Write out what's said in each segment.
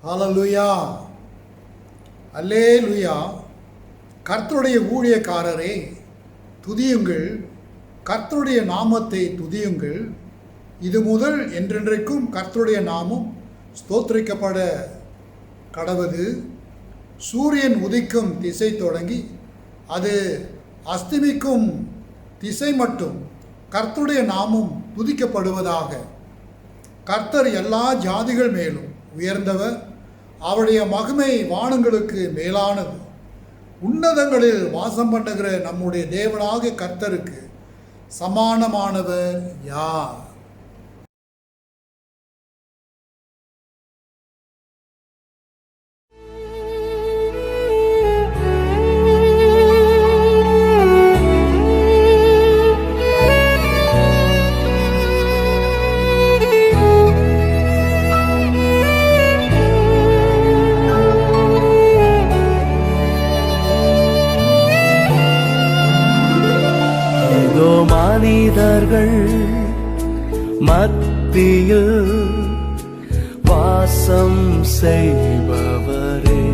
ஹல்லேலூயா, அல்லேலூயா. கர்த்தருடைய ஊழியக்காரரே துதியுங்கள், கர்த்தருடைய நாமத்தை துதியுங்கள். இது முதல் என்றென்றைக்கும் கர்த்தருடைய நாமம் ஸ்தோத்திரிக்கப்பட கடவது. சூரியன் உதிக்கும் திசை தொடங்கி அது அஸ்தமிக்கும் திசை மட்டும் கர்த்தருடைய நாமம் துதிக்கப்படுவதாக. கர்த்தர் எல்லா ஜாதிகள் மேலும் உயர்ந்தவர், அவருடைய மகிமை வானங்களுக்கு மேலானது. உன்னதங்களில் வாசம் பண்ணுகிற நம்முடைய தேவனாகிய கர்த்தருக்கு சமானமானவர் யார்? மனிதர்கள் மத்தியில் வாசம் செய்பவரே,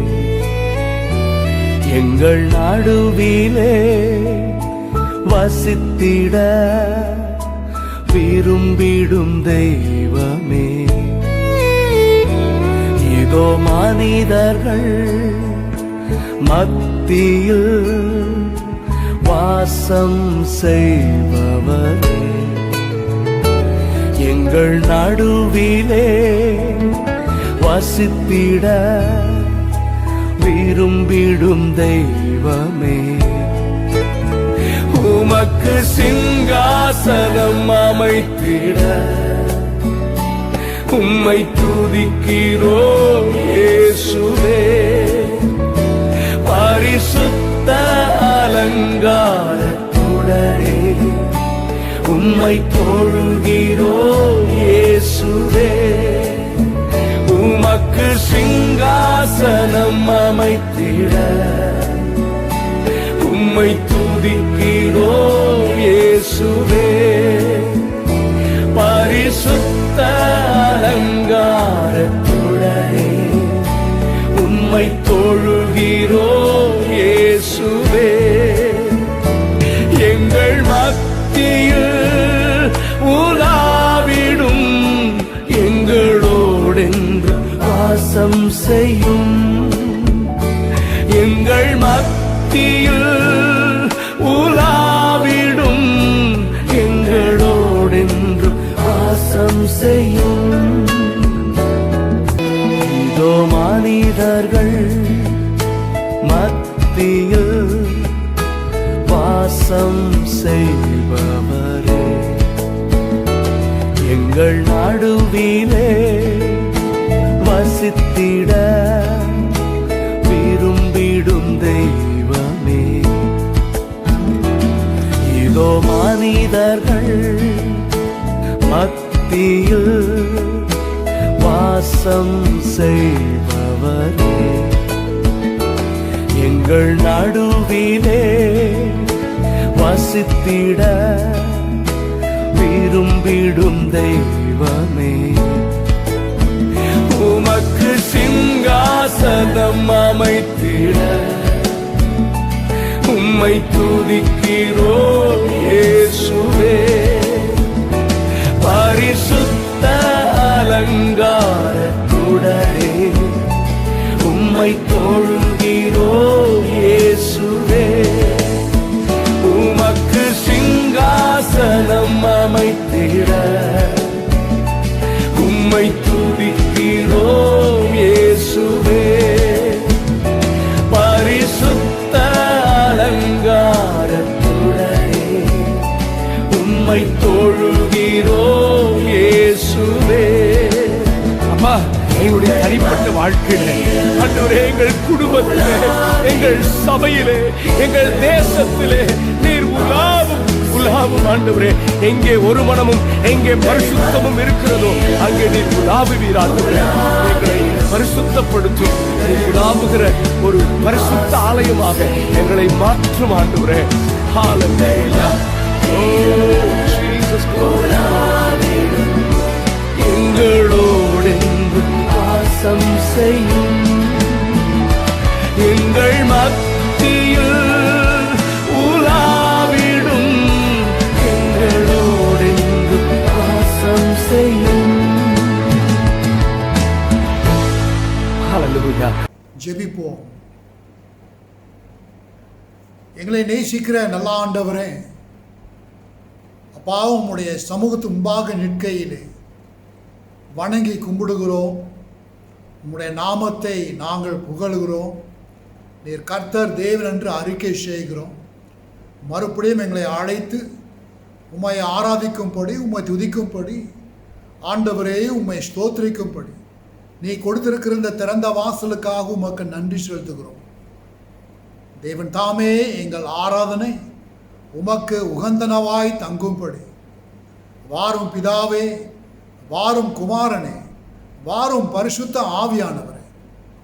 எங்கள் நடுவிலே வசித்திட விரும்பிடும் தெய்வமே. இதோ மனிதர்கள் மத்தியில் வாசம் செய்பவரே, எங்கள் நடுவிலே வசித்திட விரும்பிடும் தெய்வமே. உமக்கு சிங்காசனம் அமைத்திட உம்மை துதிக்கிறோம் இயேசுவே. பரிசுத்த அலங்காரத்துடனே உம்மை தொழுகிறோம் இயேசுவே. உமக்கு சிங்காசனம் அமைத்திட உம்மை துதிக்கிறோம் இயேசுவே. பரிசுத்த அலங்காரத்துடனே உம்மை தொழுகிறோம் இயேசுவே. எங்கள் மத்தியில் உலாவிடும், எங்களோடென்று வாசம் செய்யும். எங்கள் மத்தியில் உலாவிடும், எங்களோடென்று வாசம் செய்யும். இதோ மனிதர்கள் மத்தியில் வாசம் செய்பவரே, எங்கள் நடுவிலே வசித்திட விரும்பிடும் தெய்வமே. இதோ மனிதர்கள் மத்தியில் வாசம் செய்பவரே, எங்கள் நடுவிலே வசித்திட விரும்பிடும் தெய்வமே. உமக்கு சிங்காசனம் அமைத்திட உம்மை துதிக்கிறோம் இயேசுவே. பரிசுத்த அலங்காரத்துடனே உம்மை தொழுகிறோம் இயேசுவே. உமக்கு சிங்காசனம் அமைத்திட உம்மை துதிக்கிறோம் இயேசுவே. பரிசுத்த அலங்காரத்துடனே உம்மை தொழுகிறோம் இயேசுவே. அம்மா, எங்களுடைய தனிப்பட்ட வாழ்க்கையிலே ஆண்டவரே, எங்கள் குடும்பத்திலே, எங்கள் சபையிலே, எங்கள் தேசத்திலே நீர் உலாவும் ஆண்டவரே. எங்கே ஒரு மனமும் எங்கே பரிசுத்தமும் இருக்கிறதோ அங்கே நீர் உலாவுவீர் ஆண்டவரே. எங்களை பரிசுத்தப்படுத்தும், உலாவுகிற ஒரு பரிசுத்த ஆலயமாக எங்களை மாற்றும் ஆண்டவரே. ஹல்லேலூயா. ஓ ஜீசஸ், எங்களோடு வாசம் செய்யும். எங்கள் மத்தியில் உலாவிடும் எங்களோடு வாசம் செய்யும். ஹல்லேலூயா. ஜெபிப்போம். எங்களை நேசிக்கிற நல்ல ஆண்டவரே, அப்பா, உம்முடைய சமூகத்து முன்பாக நிற்கையிலே வணங்கி கும்பிடுகிறோம். உம்முடைய நாமத்தை நாங்கள் புகழுகிறோம். நீர் கர்த்தர் தேவன் என்று அறிக்கை செய்கிறோம். மறுபடியும் எங்களை அழைத்து உம்மை ஆராதிக்கும்படி, உம்மை துதிக்கும்படி, ஆண்டவரே உம்மை ஸ்தோத்திரிக்கும்படி நீ கொடுத்திருக்கிற இந்த திறந்த வாசலுக்காக உமக்கு நன்றி செலுத்துகிறோம். தேவன் தாமே எங்கள் ஆராதனை உமக்கு உகந்தனவாய் தங்கும்படி வாரும் பிதாவே, வாரும் குமாரனே, வாரும் பரிசுத்த ஆவியானவரே,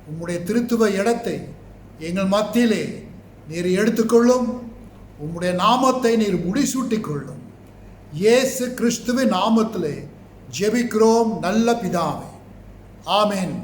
உம்முடைய திருத்துவ இடத்தை எங்கள் மத்தியிலே நீர் எடுத்துக்கொள்ளும். உம்முடைய நாமத்தை நீர் முடிசூட்டிக் கொள்ளும். இயேசு கிறிஸ்துவின் நாமத்திலே ஜெபிக்கிறோம் நல்ல பிதாவே. ஆமென்.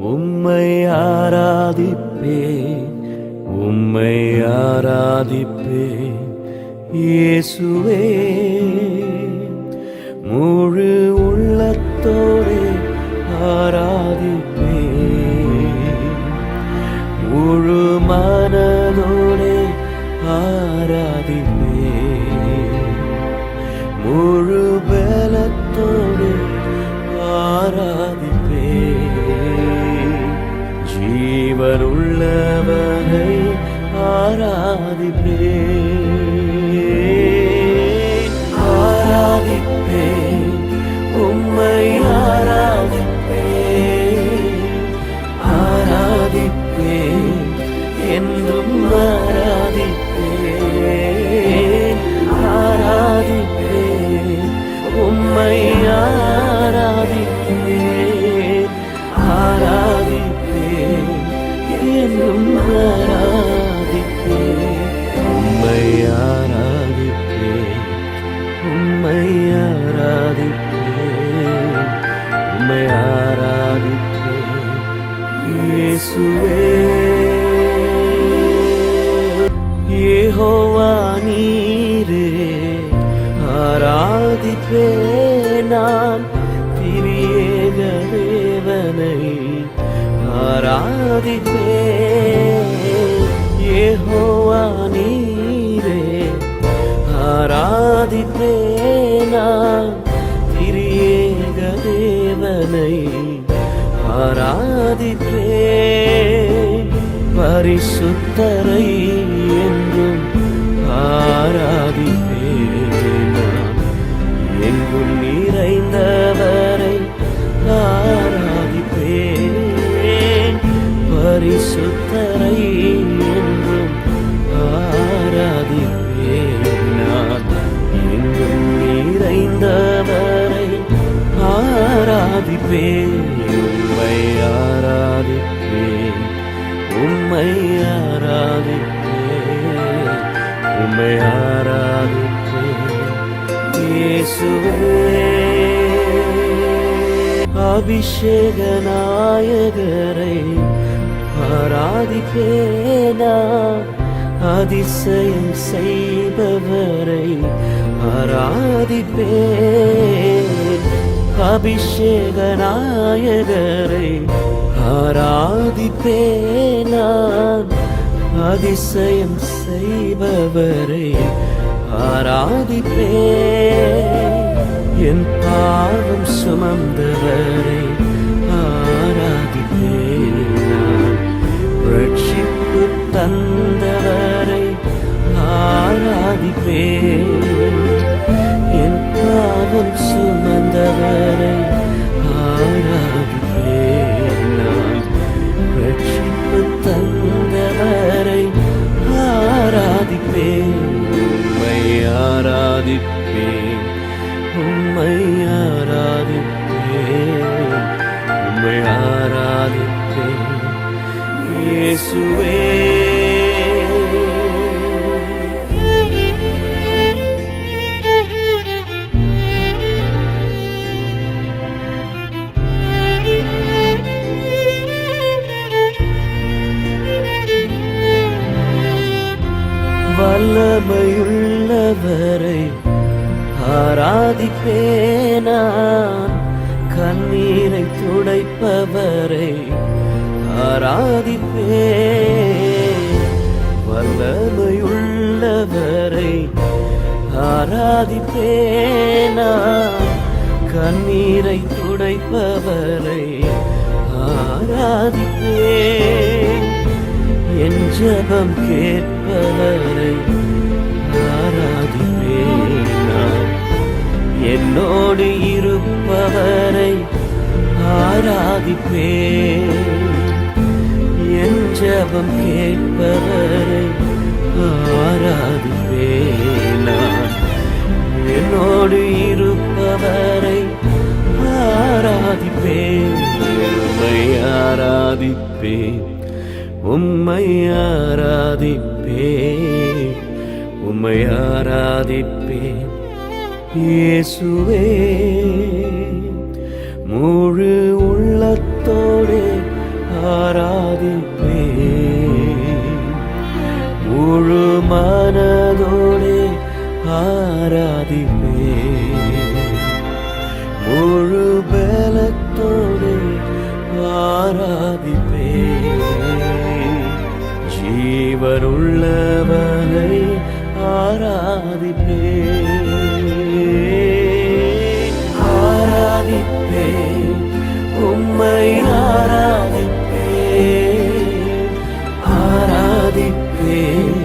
உம்மை ஆராதிப்பேன், உம்மை ஆராதிப்பேன் இயேசுவே. முழு உள்ளத்தோடு ஆராதிப்பேன், முழு மனதோடு ஆராதிப்பேன், முழு பலத்தோடு ஆராதிப்பேன். ஜீவனுள்ளவரை ஆராதிப்பேன், ஆராதிப்பேன், உம்மை ஆராதிப்பேன், ஆராதிப்பேன், என்றும் ஆராதிப்பேன், ஆராதிப்பேன், உம்மை ஆராதிப்பேன், ஆராதிப்பேன், என்றும் ஆராதிப்பேன், உம்மை ஆராதிப்பேன், உம்மை ஆராதிப்பேன், உம்மை ஆராதிப்பேன் இயேசுவே. யெகோவா நீரே ஆராதிப்பேன், நான் திரியேக தேவனை ஆராதிப்பேன். யெகோவா நீரே ஆராதிப்பேன், நான் திரியேக தேவனை ஆராதிப்பேன். பரிசுத்தரை என்றும் ஆராதிப்பேன், நான் எங்கும் நிறைந்தவரை ஆராதிப்பேன். பரிசுத்தரை என்றும் ஆராதிப்பேன், நான் எங்கும் நிறைந்தவரை ஆராதிப்பேன். உம்மை ஆராதிப்பேன், உம்மை ஆராதிப்பேன், உம்மை ஆராதிப்பேன் இயேசுவே. அபிஷேக நாயகரை ஆராதிப்பேனா, அதிசயம் செய்பவரை ஆராதிப்பேன். அபிஷேக நாயகரை ஆராதிப்பேனா, அதிசயம் செய்பவரை ஆராதிப்பேன். என் பாவம் சுமந்தவரை ஆராதிப்பேன். ரட்சிப்பு தந்தவரை ஆராதிப்பேன். என் பாவம் சுமந்தவரை ஆராதிப்பேன். ரட்சிப்பு தந்தவரை ஆராதிப்பேன். உம்மை ஆராதிப்பேன், இயேசுவே. வல்லமையுள்ளவரை ஆராதிப்பேனான், கண்ணீரை துடைப்பவரை ஆராதிப்பேன். வல்லமையுள்ளவரை ஆராதிப்பேனான், கண்ணீரை துடைப்பவரை ஆராதிப்பேன். என் ஜெபம் கேட்பவரை ஆராதிப்பேன். என்னோடு இருப்பவரை ஆராதிப்பேன். என் ஜெபம் கேட்பவரை ஆராதிப்பேன். என்னோடு இருப்பவரை ஆராதிப்பேன். உம்மை ஆராதிப்பேன், உம்மை ஆராதிப்பேன், உம்மை ஆராதிப்பேன் இயேசுவே. முழு உள்ளத்தோடு ஆராதிப்பேன், முழு மனதோடு ஆராதிப்பேன், முழு பலத்தோடு ஆராதிப்பேன். ஜீவனுள்ளவரை ஆராதிப்பேன், ஆராதிப்பேன், உம்மை ஆராதிப்பேன், ஆராதிப்பேன்,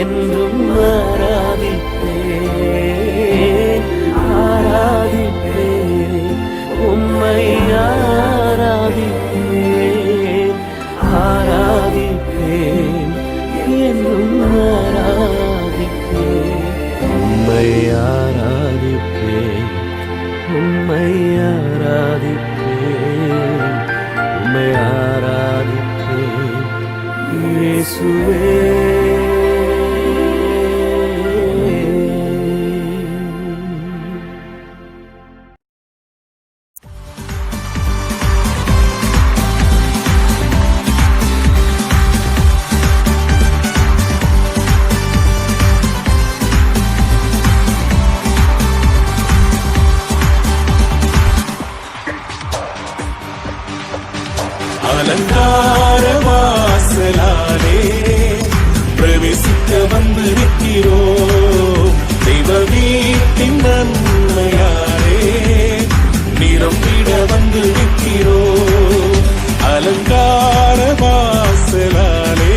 என்றும் ஆராதிப்பேன், ஆராதிப்பேன், உம்மை ஆராதிப்பேன், ஆராதிப்பேன், என்றும் ஆராதிப்பேன். உம்மை ஆராதிப்பேன், உம்மை ஆராதிப்பேன், உம்மை ஆராதிப்பேன் இயேசுவே. அலங்கார வாசலாலே பிரவேசிக்க வந்து நிற்கிறோம். தெய்வ வீட்டின் நன்மையாலே நிரம்பிட வந்து நிற்கிறோம். அலங்கார வாசலாலே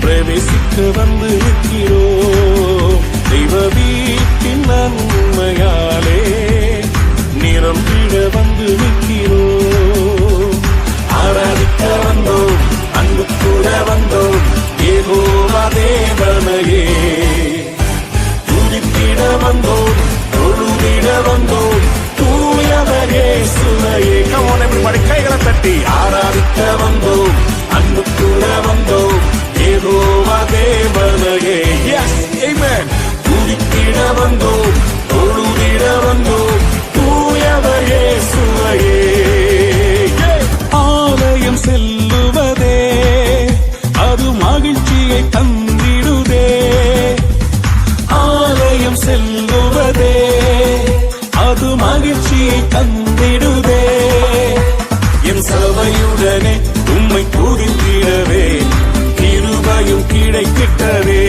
பிரவேசிக்க வந்து நிற்கிறோம். தெய்வ வீட்டின் நன்மையாலே நிரம்பிட வந்து நிற்கிறோம். ஆராதிக்க வந்தோம், அன்பு கூட வந்தோம், யெகோவா தேவனையே துதித்திட வந்தோம், தொழுதிட வந்தோம், தூயவர் இயேசுவையே. Come on everybody, கைகளை தட்டி ஆராதிக்க வந்தோம், அன்பு கூட வந்தோம், யெகோவா தேவனையே. Yes, amen. துதித்திட வந்தோம், தொழுதிட வந்தோம், தூயவர் இயேசுவையே. ஆலயம் செல்லுவதே அது மகிழ்ச்சியை தந்திடுதே. ஆலயம் செல்லுவதே அது மகிழ்ச்சியை தந்திடுதே. என் சபையுடனே உம்மை துதித்திடவே கிருபையும் கிடைத்திட்டதே.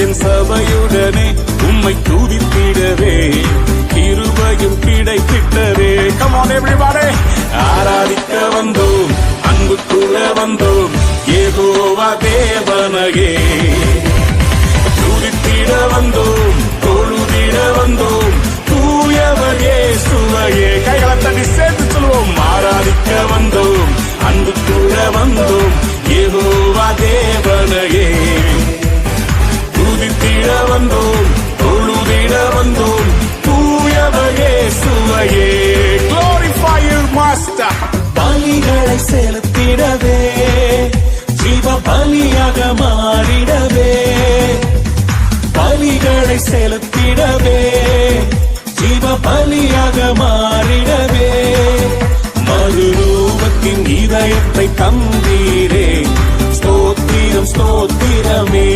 என் சபையுடனே உம்மை துதித்திடவே கிருபையும் கிடைத்திட்டதே. Come on everybody, ஆராதிக்க வந்தோம், அன்பு கூட வந்தோம், யெகோவா தேவனையே துதித்திட வந்தோம், தொழுதிட வந்தோம், தூயவர் இயேசுவையே. கைகளை தட்டி சேர்த்து சொல்லுவோம். ஆராதிக்க வந்தோம், அன்பு கூட வந்தோம், யெகோவா தேவனையே துதித்திட வந்தோம், தொழுதிட வந்தோம், தூயவர் இயேசுவையே. Glorify your master. பலிகளை செலுத்திடவே ஜீவ பலியாக மாறிடவே, பலிகளை செலுத்திடவே, ஜீவ பலியாக மாறிடவே, மறுரூபத்தின் இதயத்தை தந்தீரே, ஸ்தோத்திரம் ஸ்தோத்திரமே,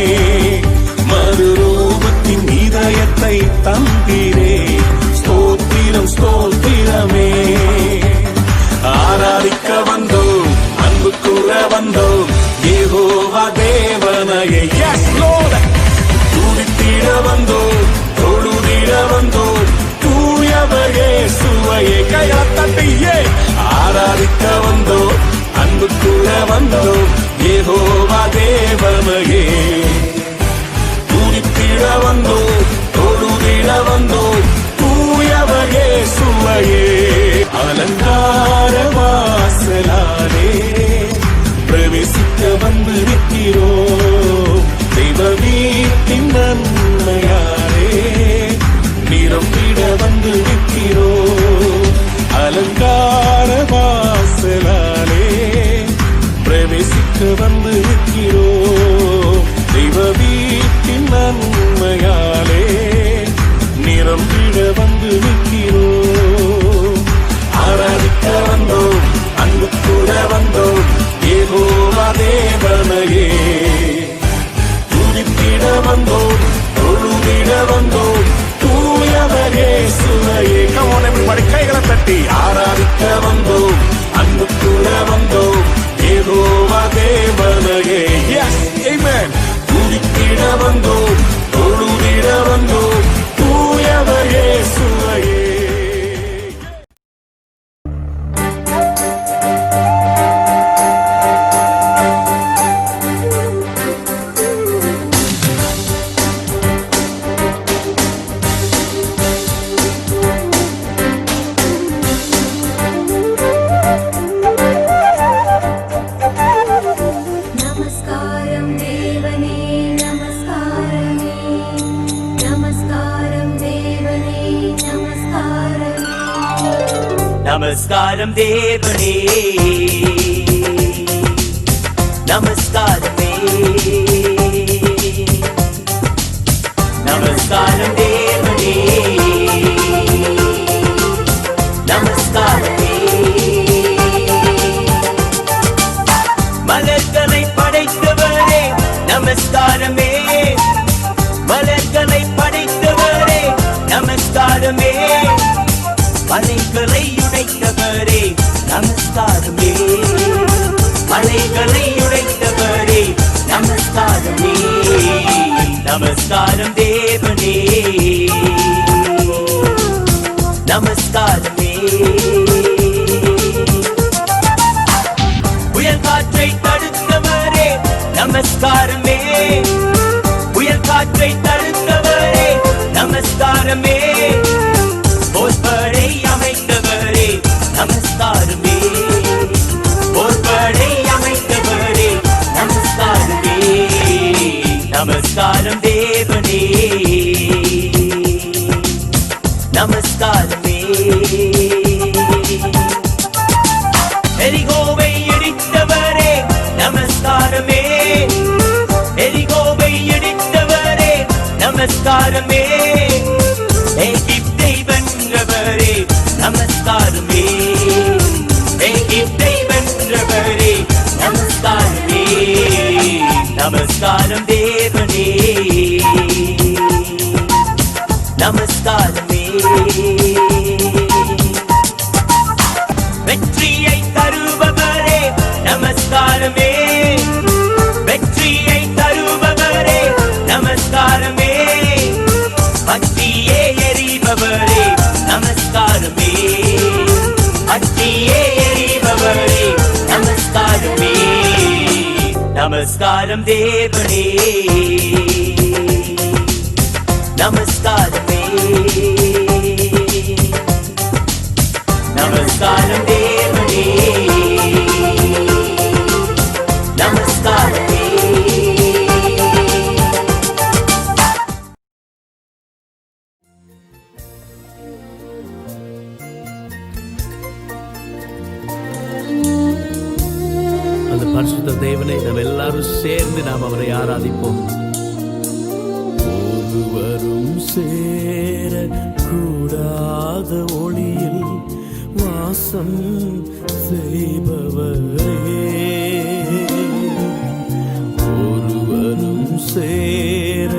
மறுரூபத்தின் இதயத்தை தந்தீரே, ஸ்தோத்திரம் ஸ்தோத்திரமே. ஆராதிக்க வந்தோம், அன்பு கூற வந்தோம், யெகோவா தேவனையே. Yes Lord. துதித்திட வந்தோம், தொழுதிட வந்தோம், தூயவர் இயேசுவையே. கையால் தட்டியே ஆராதிக்க வந்தோம், அன்பு கூற வந்தோம், யெகோவா தேவனையே. துதித்திட வந்தோம், தொழுதிட வந்தோம், தூயவர் இயேசுவையே. அலங்கார வாசலாலே பிரவேசிக்க வந்திருக்கிறோம், தெய்வ வீட்டின் நன்மையாலே நிரம்பிட வந்திருக்கிறோம். அலங்கார வாசலாலே பிரவேசிக்க வந்திருக்கிறோம், தெய்வ வீட்டின் நன்மையாலே நிரம்பிட வந்திருக்கிறோம். ஆராதிக்க வந்தோம், அன்பு கூட வந்தோம், யெகோவா தேவனையே. துதித்திட வந்தோம், தொழுதிட வந்தோம், தூயவர் இயேசுவையே. Come on everybody, கைகளை தட்டி ஆராதிக்க வந்தோம், அன்பு கூட வந்தோம், யெகோவா தேவனையே. Yes, amen. துதித்திட வந்தோம், தொழுதிட வந்தோம், தூயவர் இயேசுவையே. நமஸ்காரம் தேவனே நமஸ்காரமே, நமஸ்காரம் தேவனே நமஸ்காரமே, நமஸ்காரம் தேவனே நமஸ்காரமே, நமஸ்காரம் தேவனே நமஸ்காரமே. மலர்களை படைத்தவரே நமஸ்காரமே, மலர்களை படைத்தவரே நமஸ்காரமே, மலைகளை உடைத்தவரே நமஸ்காரமே, மலைகளை உடைத்தவரே நமஸ்காரமே. நமஸ்காரம் தேவனே நமஸ்காரமே. புயல் காற்றை தடுத்தவரே நமஸ்காரமே, புயல் காற்றை தடுத்தவரே நமஸ்காரமே, போர்படை அமைத்தவரே நமஸ்காரமே, போர்படை அமைத்தவரே நமஸ்காரமே. நமஸ்காரம் தேவனே நமஸ்காரமே. எரிகோவை இடித்தவரே நமஸ்காரமே, எரிகோவை இடித்தவரே நமஸ்காரமே, எகிப்தை வென்றவரே நமஸ்காரமே, எகிப்தை வென்றவரே நமஸ்காரமே. நமஸ்காரம் தேவனே நமஸ்காரமே. வெற்றியை தருபவரே நமஸ்காரமே, வெற்றியை தருபவரே நமஸ்காரமே, பக்தியே எரிபவரே நமஸ்காரமே, பக்தியே எரிபவரே நமஸ்காரமே. நமஸ்காரம் தேவனே நமஸ்காரமே, நமஸ்காரம் தேவனே நமஸ்காரமே. அந்த பரிசுத்த தேவனை நம்ம எல்லாரும் எல்லாரும் சேர்ந்து நாம் அவரை ஆராதிப்போம். ஒருவரும் சேர கூடாத ஒளியில் வாசம் செய்பவரே, ஒருவரும் சேர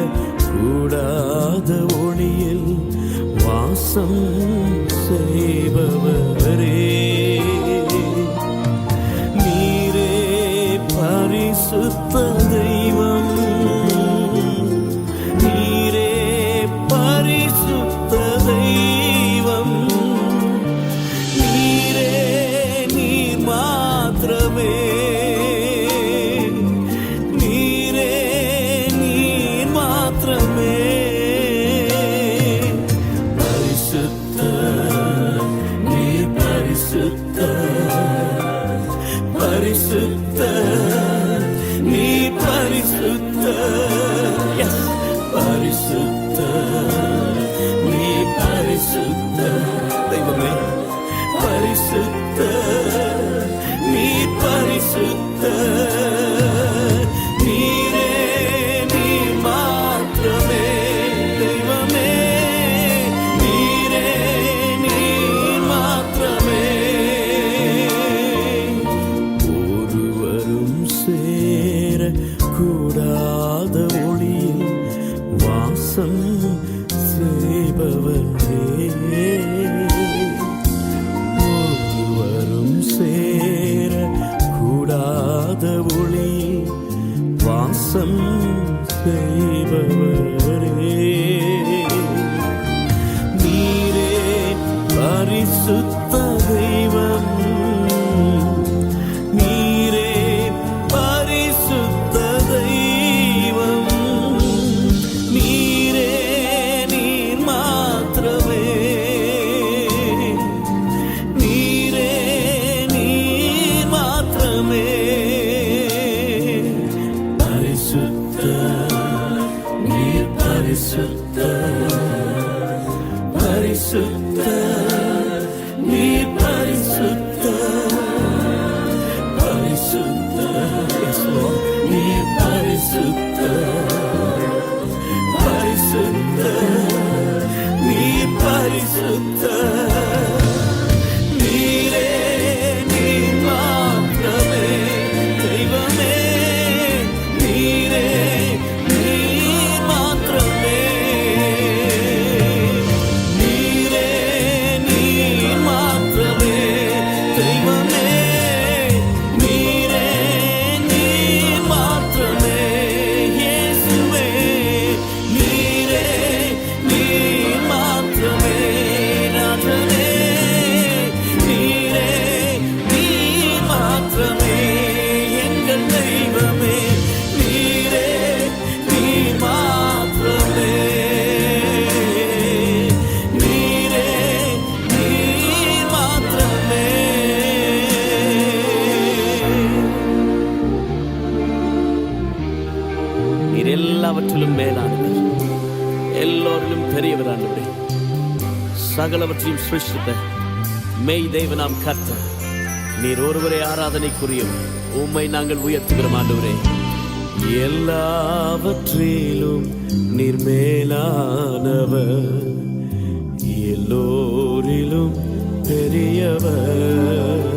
கூடாத ஒளியில் வாசம் செய்பவரே, நீரே பரிசுத்த தெய்வம், நீரே பரிசுத்த தெய்வம், நீரே நீர் மாத்திரமே, நீரே நீர் மாத்திரமே, பரிசுத்த நீர் பரிசுத்த, பரிசுத்த நீர் பரிசுத்த, எஸ் பரிசுத்த நீர் பரிசுத்த தெய்வமே, பரிசுத்த நீர் பரிசுத்த, நீரே நீர் மாத்திரமே தெய்வமே, நீரே நீர் மாத்திரமே, ஒருவரும் சேர கூடாத ஒளியில் வாசம் செய்பவரே, ஒருவரும் சேர கூடாத ஒளியில் வாசம் செய்பவரே, நீரே பரிசுத்த தெய்வம், நீரே பரிசுத்த தெய்வம், நீரே நீர் மாத்திரமே, நீரே நீர் மாத்திரமே, பரிசுத்த நீர் பரிசுத்த, பரிசுத்த நீர் பரிசுத்த, பரிசுத்த yes Lord, நீர் பரிசுத்த, பரிசுத்த நீர் பரிசுத்த, நீரே நீர் மாத்திரமே தெய்வமே, நீரே நீர் மாத்திரமே, நீரே நீர் மாத்திரமே தெய்வமே, நீரே நீர் மாத்திரமே, இயேசுவே நீரே நீர் மாத்திரமே, ராஜனே நீரே நீர் மாத்திரமே, எங்கள் தெய்வமே நீரே நீர் மாத்திரமே, நீரே நீர் மாத்திரமே. நீர் எல்லாவற்றிலும் மேலானவர், எல்லோரிலும் பெரியவர் ஆண்டவரே, சகலவற்றையும் சிருஷ்டித்த மெய் தேவனாம் கர்த்தர், நீர் ஒருவரே ஆராதனைக்குரியவர், உம்மை நாங்கள் உயர்த்துகிறோம் ஆண்டவரே, எல்லாவற்றிலும் நீர் மேலானவர், எல்லோரிலும் பெரியவர்,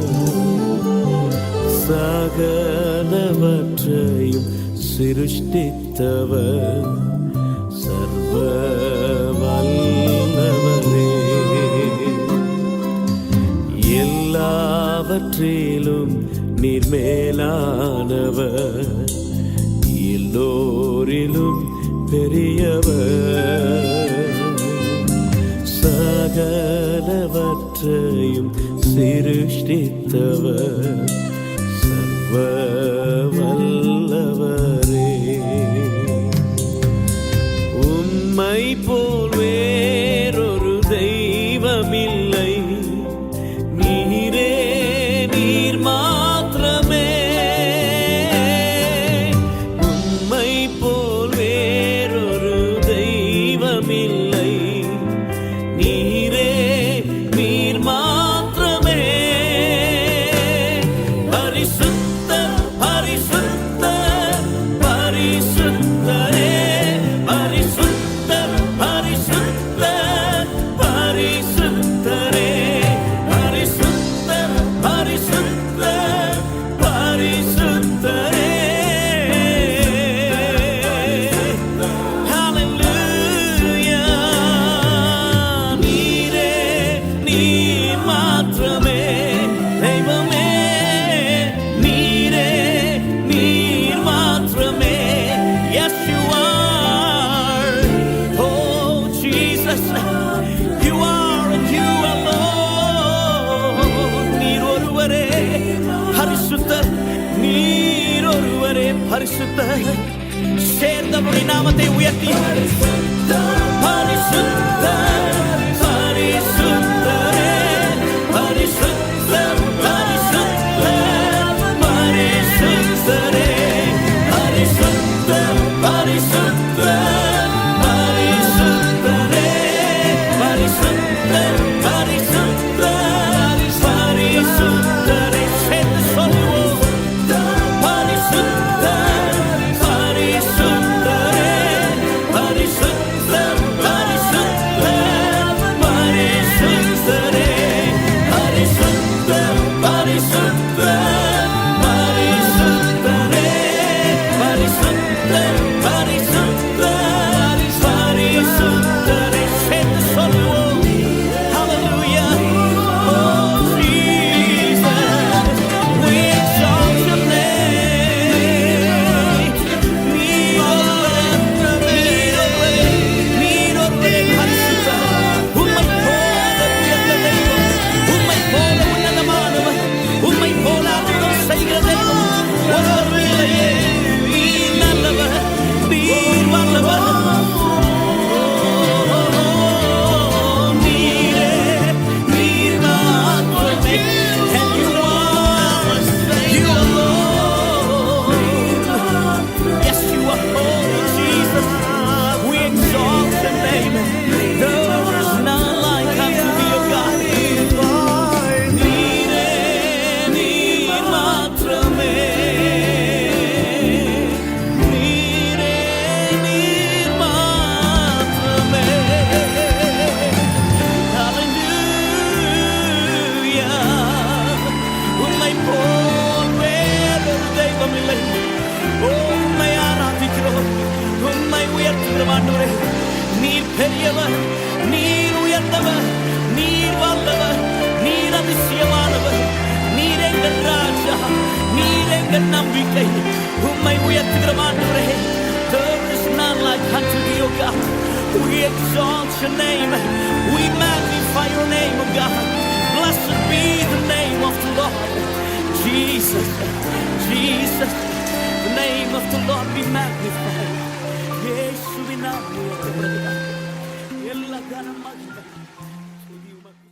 சகலவற்றையும் சிருஷ்டித்தவர், சர்வ வல்லவரே, எல்லாவற்றிலும் நீர் மேலானவர், எல்லோரிலும் பெரியவர், சகலவற்றையும் சிருஷ்டித்தவர், சர்வ வல்லவரே, உம்மை போல் வேறொரு தெய்வமில்லை, நீரே நீர் மாத்திரமே, உம்மை போல் வேறொரு தெய்வமில்லை, நீரே நீர் மாத்திரமே, பரிசுத்த பரிசுத்த அவருடைய நாமத்தை உயர்த்தி பரிசுத்தர், பரிசுத்தரே, பரிசுத்தர், பரிசுத்தர், பரிசுத்தரே, பரிசுத்தர், பரிசுத்தர், பரிசுத்தரே, பரிசுத்தர், பரிசுத்தர், பரிசுத்தரே. சேர்ந்து சொல்லுவோம். பரிசுத்தர், பரிசுத்தரே, பரிசுத்தர், பரிசுத்தர், பரிசுத்தரே, பரிசுத்தர், பரிசுத்தர், பரிசுத்தரே, பரிசுத்தர், பரிசுத்தர், பரிசுத்தரே. சேர்ந்து சொல்லுவோம். Hallelujah. Oh, Jesus, we exalt your name. நீரொருவரே பரிசுத்தர். உம்மை போல உயர்ந்த தெய்வம், உம்மை போல உன்னதமானவர், உம்மை போல அற்புதம் செய்கிற தெய்வம் ஒருவரும் இல்லையே. நீர் நல்லவர், நீர் வல்லவர். நீரே, நீர் மாத்திரமே. And you alone. Yes, you are holy, Jesus. We exalt your name. There is none like unto thee, O God. நீரே, நீர் மாத்திரமே. நீரே, நீர் மாத்திரமே. Hallelujah. உம்மை போல் வேறொரு தெய்வம் இல்லை. உம்மை ஆராதிக்கிறோம், உம்மை உயர்த்துகிறோம் ஆண்டவரே. நீர் பெரியவர், நீர் உயர்ந்தவர், நீர் வல்லவர், நீர் அதிசயமானவர். நீர் எங்கள் ராஜா, நீர் எங்கள் நம்பிக்கை. உம்மை உயர்த்துகிறோம் ஆண்டவரே. There is none like unto thee, O God. We exalt your name. We magnify your name, O God. Blessed be the name of the Lord. Jesus, Jesus, the name of the Lord be magnified. இயேசுவின் நாமம் உயர்த்தப்படுவதாக. எல்லா கனம் மகிமை துதி உமக்கு.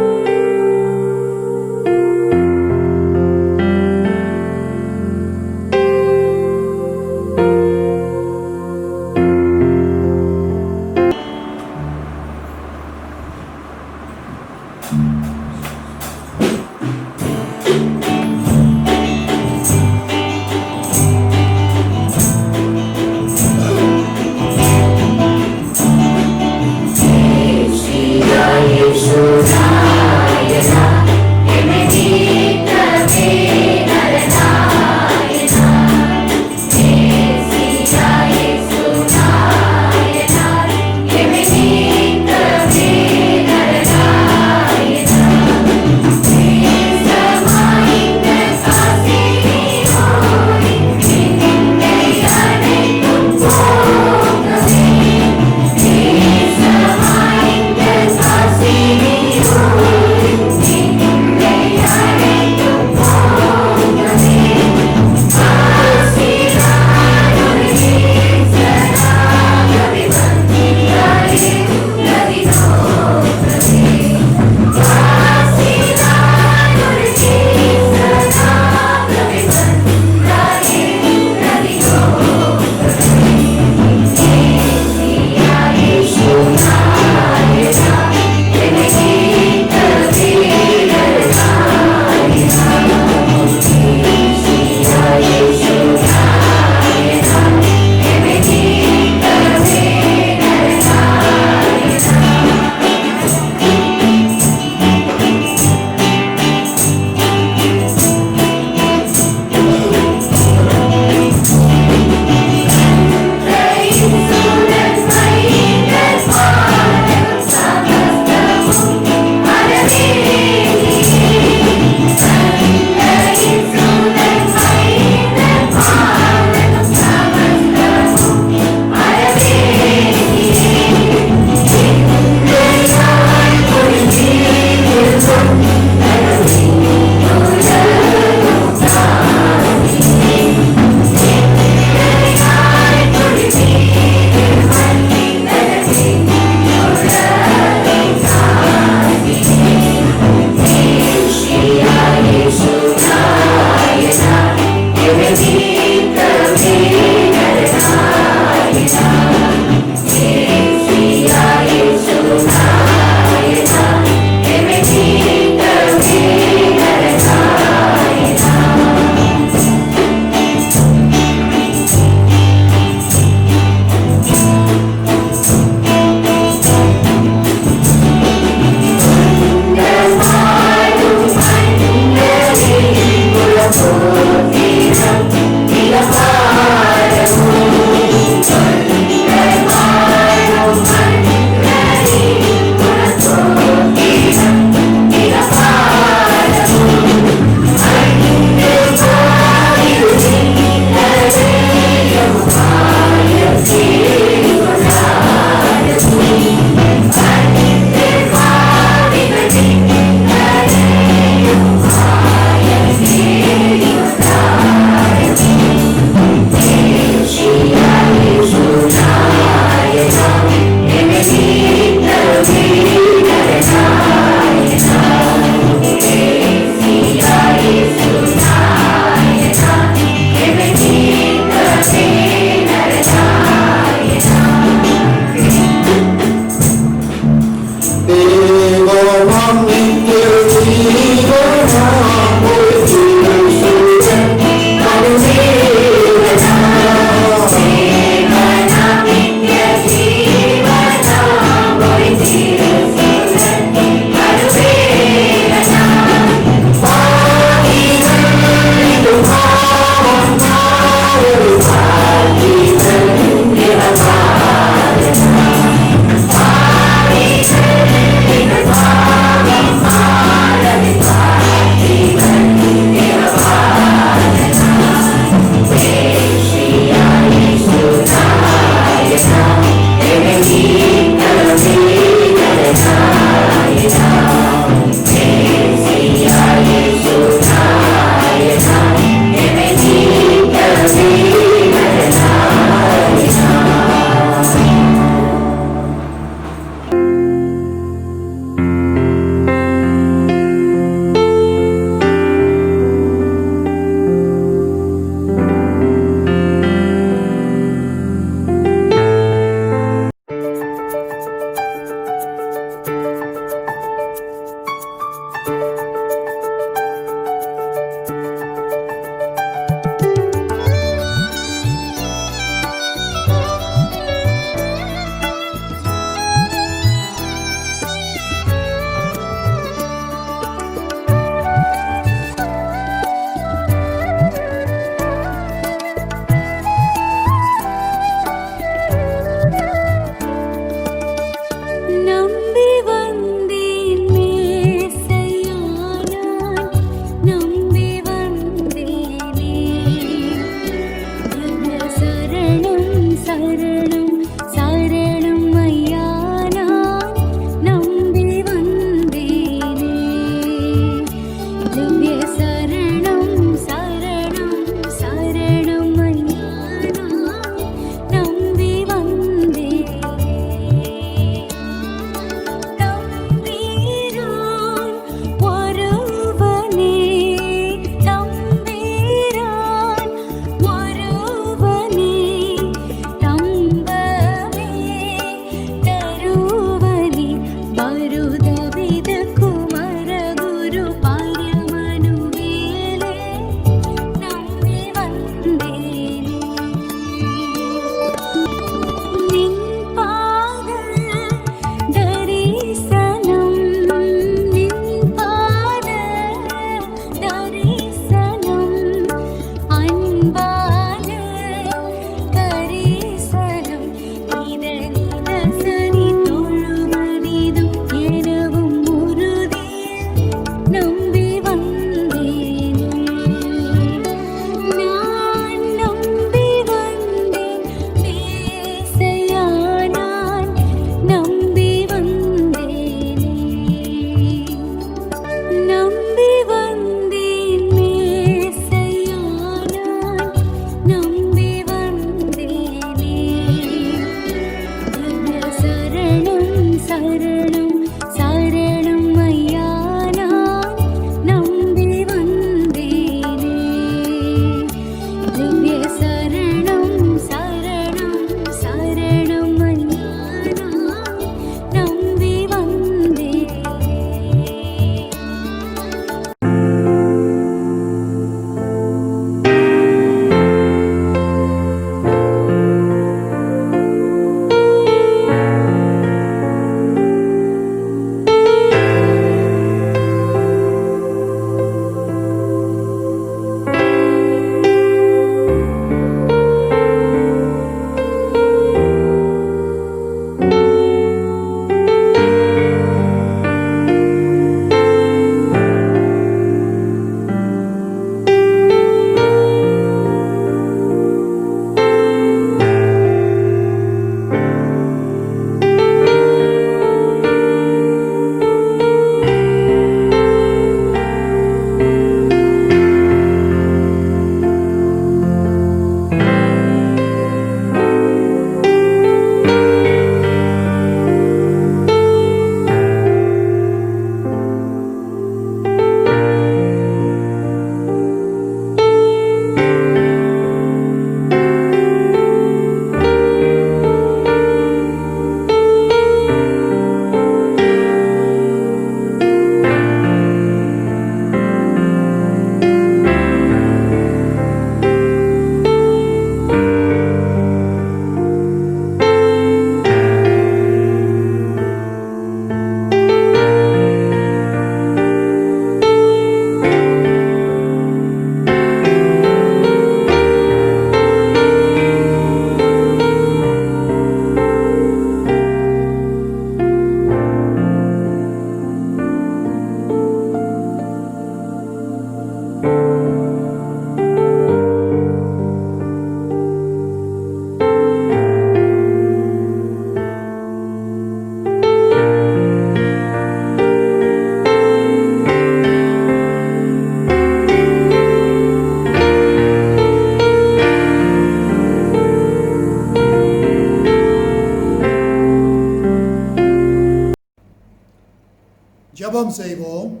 ஜெபிக்கிறோம்.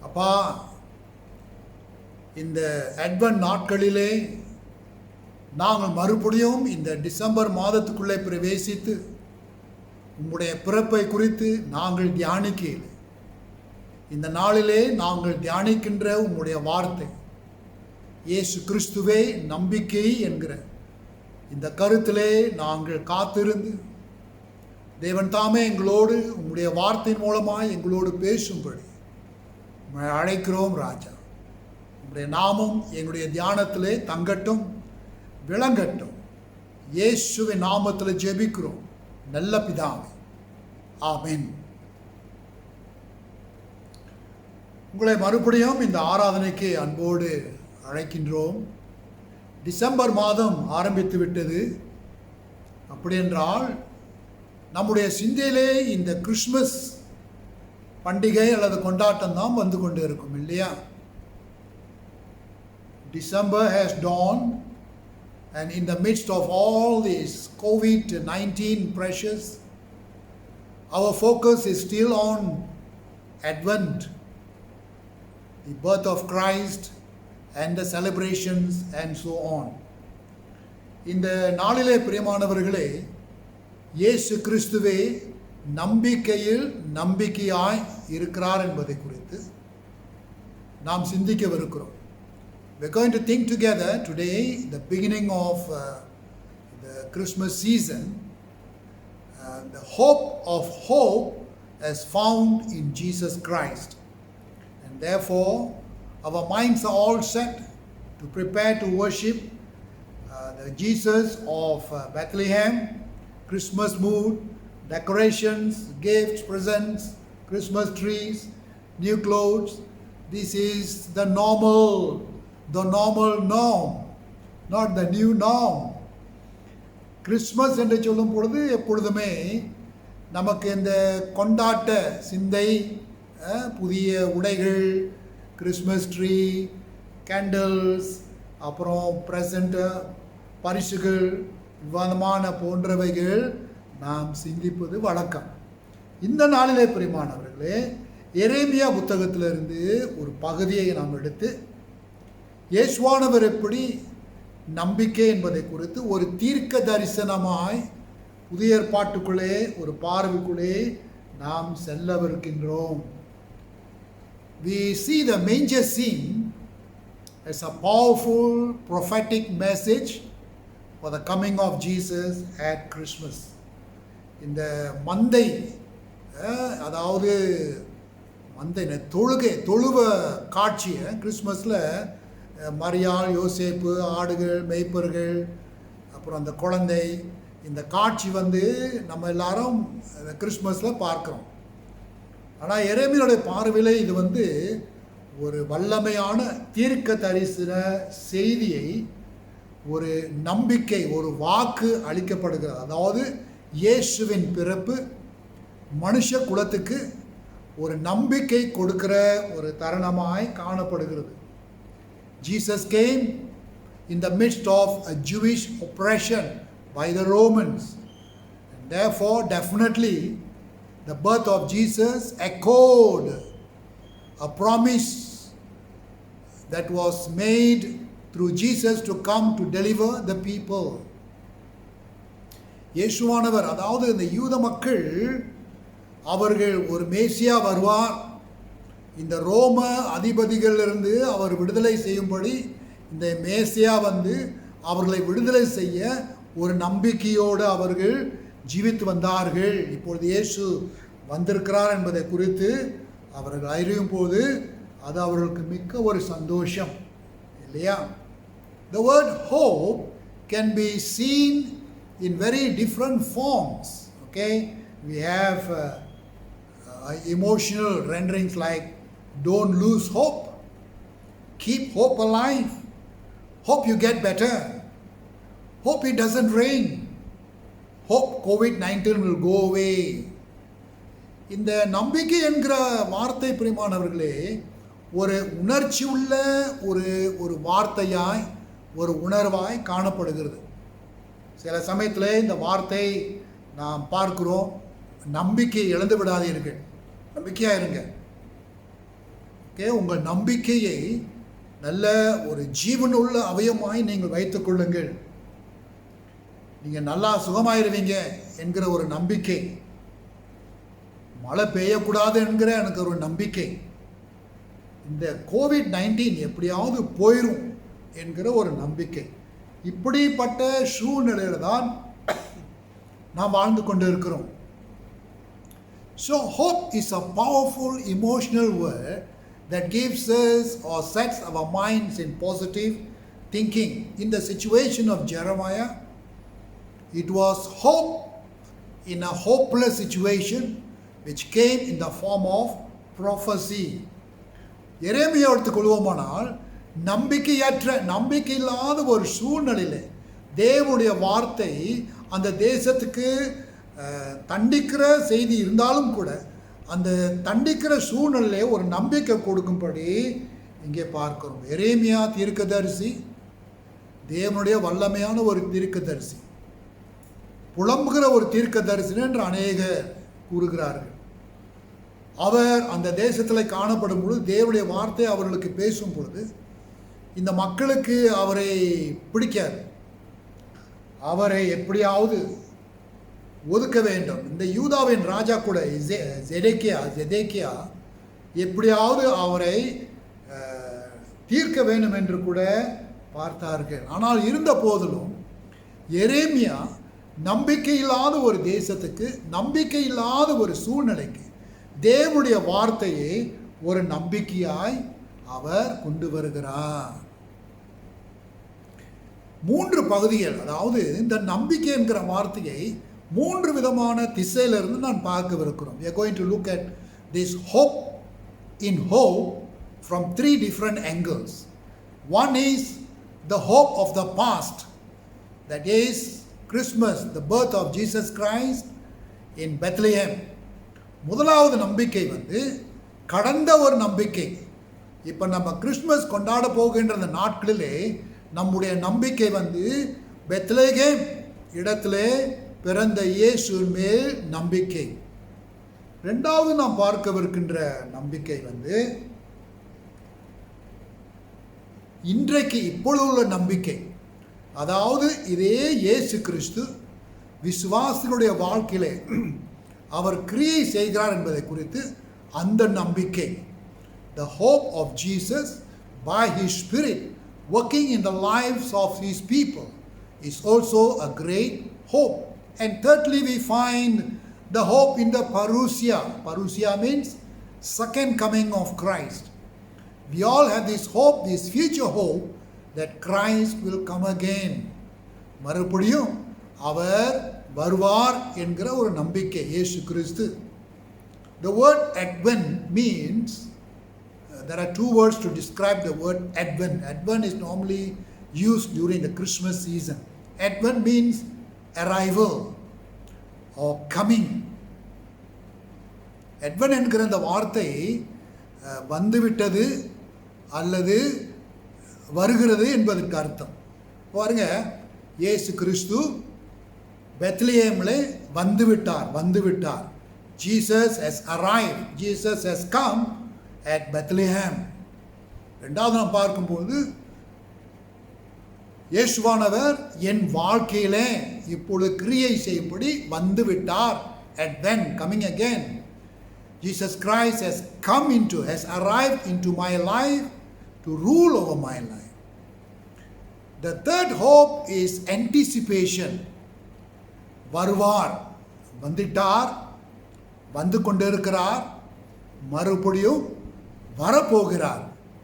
அப்பா, இந்த அட்வென்ட் நாட்களிலே நாங்கள் மறுபடியும் இந்த டிசம்பர் மாதத்துக்குள்ளே பிரவேசித்து உம்முடைய பிறப்பை குறித்து நாங்கள் தியானிக்கையில் இந்த நாளிலே நாங்கள் தியானிக்கின்ற உம்முடைய வார்த்தை இயேசு கிறிஸ்துவே நம்பிக்கை என்கிற இந்த கருத்திலே நாங்கள் காத்திருந்து தேவன் தாமே எங்களோடு உம்முடைய வார்த்தையின் மூலமாய் எங்களோடு பேசும்படி உம்மை அழைக்கிறோம் ராஜா. உம்முடைய நாமம் எங்களுடைய தியானத்திலே தங்கட்டும், விளங்கட்டும். இயேசுவின் நாமத்தில் ஜெபிக்கிறோம் நல்ல பிதாவே, ஆமென். உங்களை மறுபடியும் இந்த ஆராதனைக்கு அன்போடு அழைக்கின்றோம். டிசம்பர் மாதம் ஆரம்பித்து விட்டது. அப்படி என்றால் நம்முடைய சிந்தையிலே இந்த கிறிஸ்மஸ் பண்டிகை அல்லது கொண்டாட்டம் தான் வந்து கொண்டு இருக்கும் இல்லையா? December has dawned, and in the midst of all this COVID-19 pressures, our focus is still on Advent, the birth of Christ and the celebrations and so on. இந்த நாளிலே பிரியமானவர்களே, இயேசு கிறிஸ்துவே நம்பிக்கையில் நம்பிக்கையாய் இருக்கிறார் என்பதை குறித்து நாம் சிந்திக்கவிருக்கிறோம். We're going to think together today, the beginning of the Christmas season, the hope of hope as found in Jesus Christ. And therefore, our minds are all set to prepare to worship the Jesus of Bethlehem. Christmas mood, decorations, gifts, presents, Christmas trees, new clothes. This is the normal norm, not the new norm. Christmas என்று சொல்லும் பொழுது எப்பொழுதுமே நமக்கு இந்த கொண்டாட்ட சிந்தை, புதிய உடைகள், கிறிஸ்மஸ் ட்ரீ, கேண்டில்ஸ், அப்புறம் ப்ரெசண்ட், பரிசுகள், விவாதமான போன்றவைகள் நாம் சிந்திப்பது வழக்கம். இந்த நாளிலே பிரியமானவர்களே, எரேமியா புத்தகத்திலிருந்து ஒரு பகுதியை நாம் எடுத்து இயேசுவானவர் எப்படி நம்பிக்கை என்பதை குறித்து ஒரு தீர்க்க தரிசனமாய் புதிய ஏற்பாட்டுக்குள்ளே ஒரு பார்வைக்குள்ளே நாம் செல்லவிருக்கின்றோம். We see the manger scene as a powerful prophetic message for the coming of Jesus at Christmas. இந்த மந்தை, அதாவது மந்தை தொழுவ காட்சியை கிறிஸ்மஸில் மரியாள், யோசேப்பு, ஆடுகள், மேய்ப்பர்கள், அப்புறம் அந்த குழந்தை, இந்த காட்சி நம்ம எல்லாரும் கிறிஸ்மஸில் பார்க்குறோம். ஆனால் எரேமியாவுடைய பார்வையில் இது ஒரு வல்லமையான தீர்க்க தரிசன செய்தியை, ஒரு நம்பிக்கை, ஒரு வாக்கு அளிக்கப்படுகிறது. அதாவது இயேசுவின் பிறப்பு மனுஷ குலத்துக்கு ஒரு நம்பிக்கை கொடுக்கிற ஒரு தருணமாய் காணப்படுகிறது. Jesus came in the midst of a Jewish oppression by the Romans. And therefore, definitely, the birth of Jesus echoed a promise that was made through Jesus to come to deliver the people. இயேசுவானவர், அதாவது இந்த யூத மக்கள், அவர்கள் ஒரு மேசியா வருவார், இந்த ரோம அதிபதிகளிலிருந்து அவர் விடுதலை செய்யும்படி இந்த மேசியா அவர்களை விடுதலை செய்ய ஒரு நம்பிக்கையோடு அவர்கள் ஜீவித்து வந்தார்கள். இப்பொழுது இயேசு வந்திருக்கிறார் என்பதை குறித்து அவர்கள் அறியும் போது அது அவர்களுக்கு மிக்க ஒரு சந்தோஷம் இல்லையா? The word hope can be seen in very different forms. Okay, we have emotional renderings like don't lose hope, keep hope alive, hope you get better, hope it doesn't rain, hope COVID-19 will go away. இந்த நம்பிக்கை என்கிற வார்த்தை பிரியமானவர்களே, ஒரு உணர்ச்சி உள்ள ஒரு வார்த்தையாய், ஒரு உணர்வாய் காணப்படுகிறது. சில சமயத்தில் இந்த வார்த்தை நாம் பார்க்கிறோம், நம்பிக்கை இழந்து விடாதீர்கள், நம்பிக்கையாக இருங்க. ஓகே, உங்கள் நம்பிக்கையை நல்ல ஒரு ஜீவனுள்ள அவயமாய் நீங்கள் வைத்துக் கொள்ளுங்கள். நீங்கள் நல்லா சுகமாயிருவீங்க என்கிற ஒரு நம்பிக்கை, மழை பெய்யக்கூடாது என்கிற எனக்கு ஒரு நம்பிக்கை, இந்த COVID-19 எப்படியாவது போயிடும் என்கிற ஒரு நம்பிக்கை, இப்படிப்பட்ட சூழ்நிலையில தான் நாம் வாழ்ந்து கொண்டு இருக்கிறோம். So hope is a powerful emotional word that gives us or sets our minds in positive thinking. In the situation of Jeremiah, it was hope in a hopeless situation which came in the form of prophecy. எரேமியா எடுத்துக்கொள்வோமானால், நம்பிக்கை இல்லாத ஒரு சூழ்நிலையில் தேவனுடைய வார்த்தை அந்த தேசத்துக்கு தண்டிக்கிற செய்தி இருந்தாலும் கூட அந்த தண்டிக்கிற சூழ்நிலையிலே ஒரு நம்பிக்கை கொடுக்கும்படி இங்கே பார்க்கிறோம். எரேமியா தீர்க்கதரிசி தேவனுடைய வல்லமையான ஒரு தீர்க்கதரிசி, புலம்புகிற ஒரு தீர்க்கதரிசி என்று அநேகர் கூறுகிறார்கள். அவர் அந்த தேசத்தில் காணப்படும் பொழுது தேவனுடைய வார்த்தை அவர்களுக்கு பேசும் பொழுது இந்த மக்களுக்கு அவரை பிடிக்காது, அவரை எப்படியாவது ஒதுக்க வேண்டும். இந்த யூதாவின் ராஜா கூட ஜெதேக்கியா எப்படியாவது அவரை தீர்க்க வேண்டும் என்று கூட பார்த்தார்கள். ஆனால் இருந்த போதிலும் எரேமியா நம்பிக்கையில்லாத ஒரு தேசத்துக்கு, நம்பிக்கையில்லாத ஒரு சூழ்நிலைக்கு தேவனுடைய வார்த்தையை ஒரு நம்பிக்கையாய் அவர் கொண்டு வருகிறார். 3 பகுதிகள், அதாவது இந்த நம்பிக்கை என்கிற வார்த்தையை 3 விதமான திசையிலிருந்து நான் பார்க்கவிருக்கிறோம். We are going to look at this hope in hope from 3 different angles. One is the hope of the past, that is Christmas, the birth of Jesus Christ in Bethlehem. முதலாவது நம்பிக்கை கடந்த ஒரு நம்பிக்கை. இப்போ நம்ம கிறிஸ்மஸ் கொண்டாட போகின்ற அந்த நாட்களிலே நம்முடைய நம்பிக்கை பெத்லகேம் இடத்திலே பிறந்த இயேசுவின் மேல் நம்பிக்கை. ரெண்டாவது நாம் பார்க்கவிருக்கின்ற நம்பிக்கை இன்றைக்கு இப்பொழுது உள்ள நம்பிக்கை. அதாவது இதே இயேசு கிறிஸ்து விசுவாசிகளுடைய வாழ்க்கையிலே அவர் கிரியை செய்கிறார் என்பதை குறித்து அந்த நம்பிக்கை. The hope of Jesus by His Spirit working in the lives of His people is also a great hope. And thirdly, we find the hope in the parousia. Parousia means second coming of Christ. We all have this hope, this future hope that Christ will come again. மறுபடியும் அவர் வருவார் என்கிற ஒரு நம்பிக்கை இயேசு கிறிஸ்து. The word Advent means, there are 2 words to describe the word Advent. Advent is normally used during the Christmas season. Advent means arrival or coming. Advent என்கிற அந்த வார்த்தை வந்துவிட்டது அல்லது வருகிறது என்பதற்கு அர்த்தம். பாருங்க, இயேசு கிறிஸ்து பெத்லஹேமிலே வந்துவிட்டார். Jesus has arrived. Jesus has come at Bethlehem. ரெண்டாவது நாம் பார்க்கும்போது இயேசுவானவர் என் வாழ்க்கையிலே இப்பொழுது கிரியை செய்யும்படி வந்துவிட்டார். Advent, coming again. Jesus Christ has arrived into my life to rule over my life. The third hope is anticipation. வருவார், வந்துட்டார், வந்து கொண்டிருக்கிறார், மறுபடியும் வரப்போகிறார்.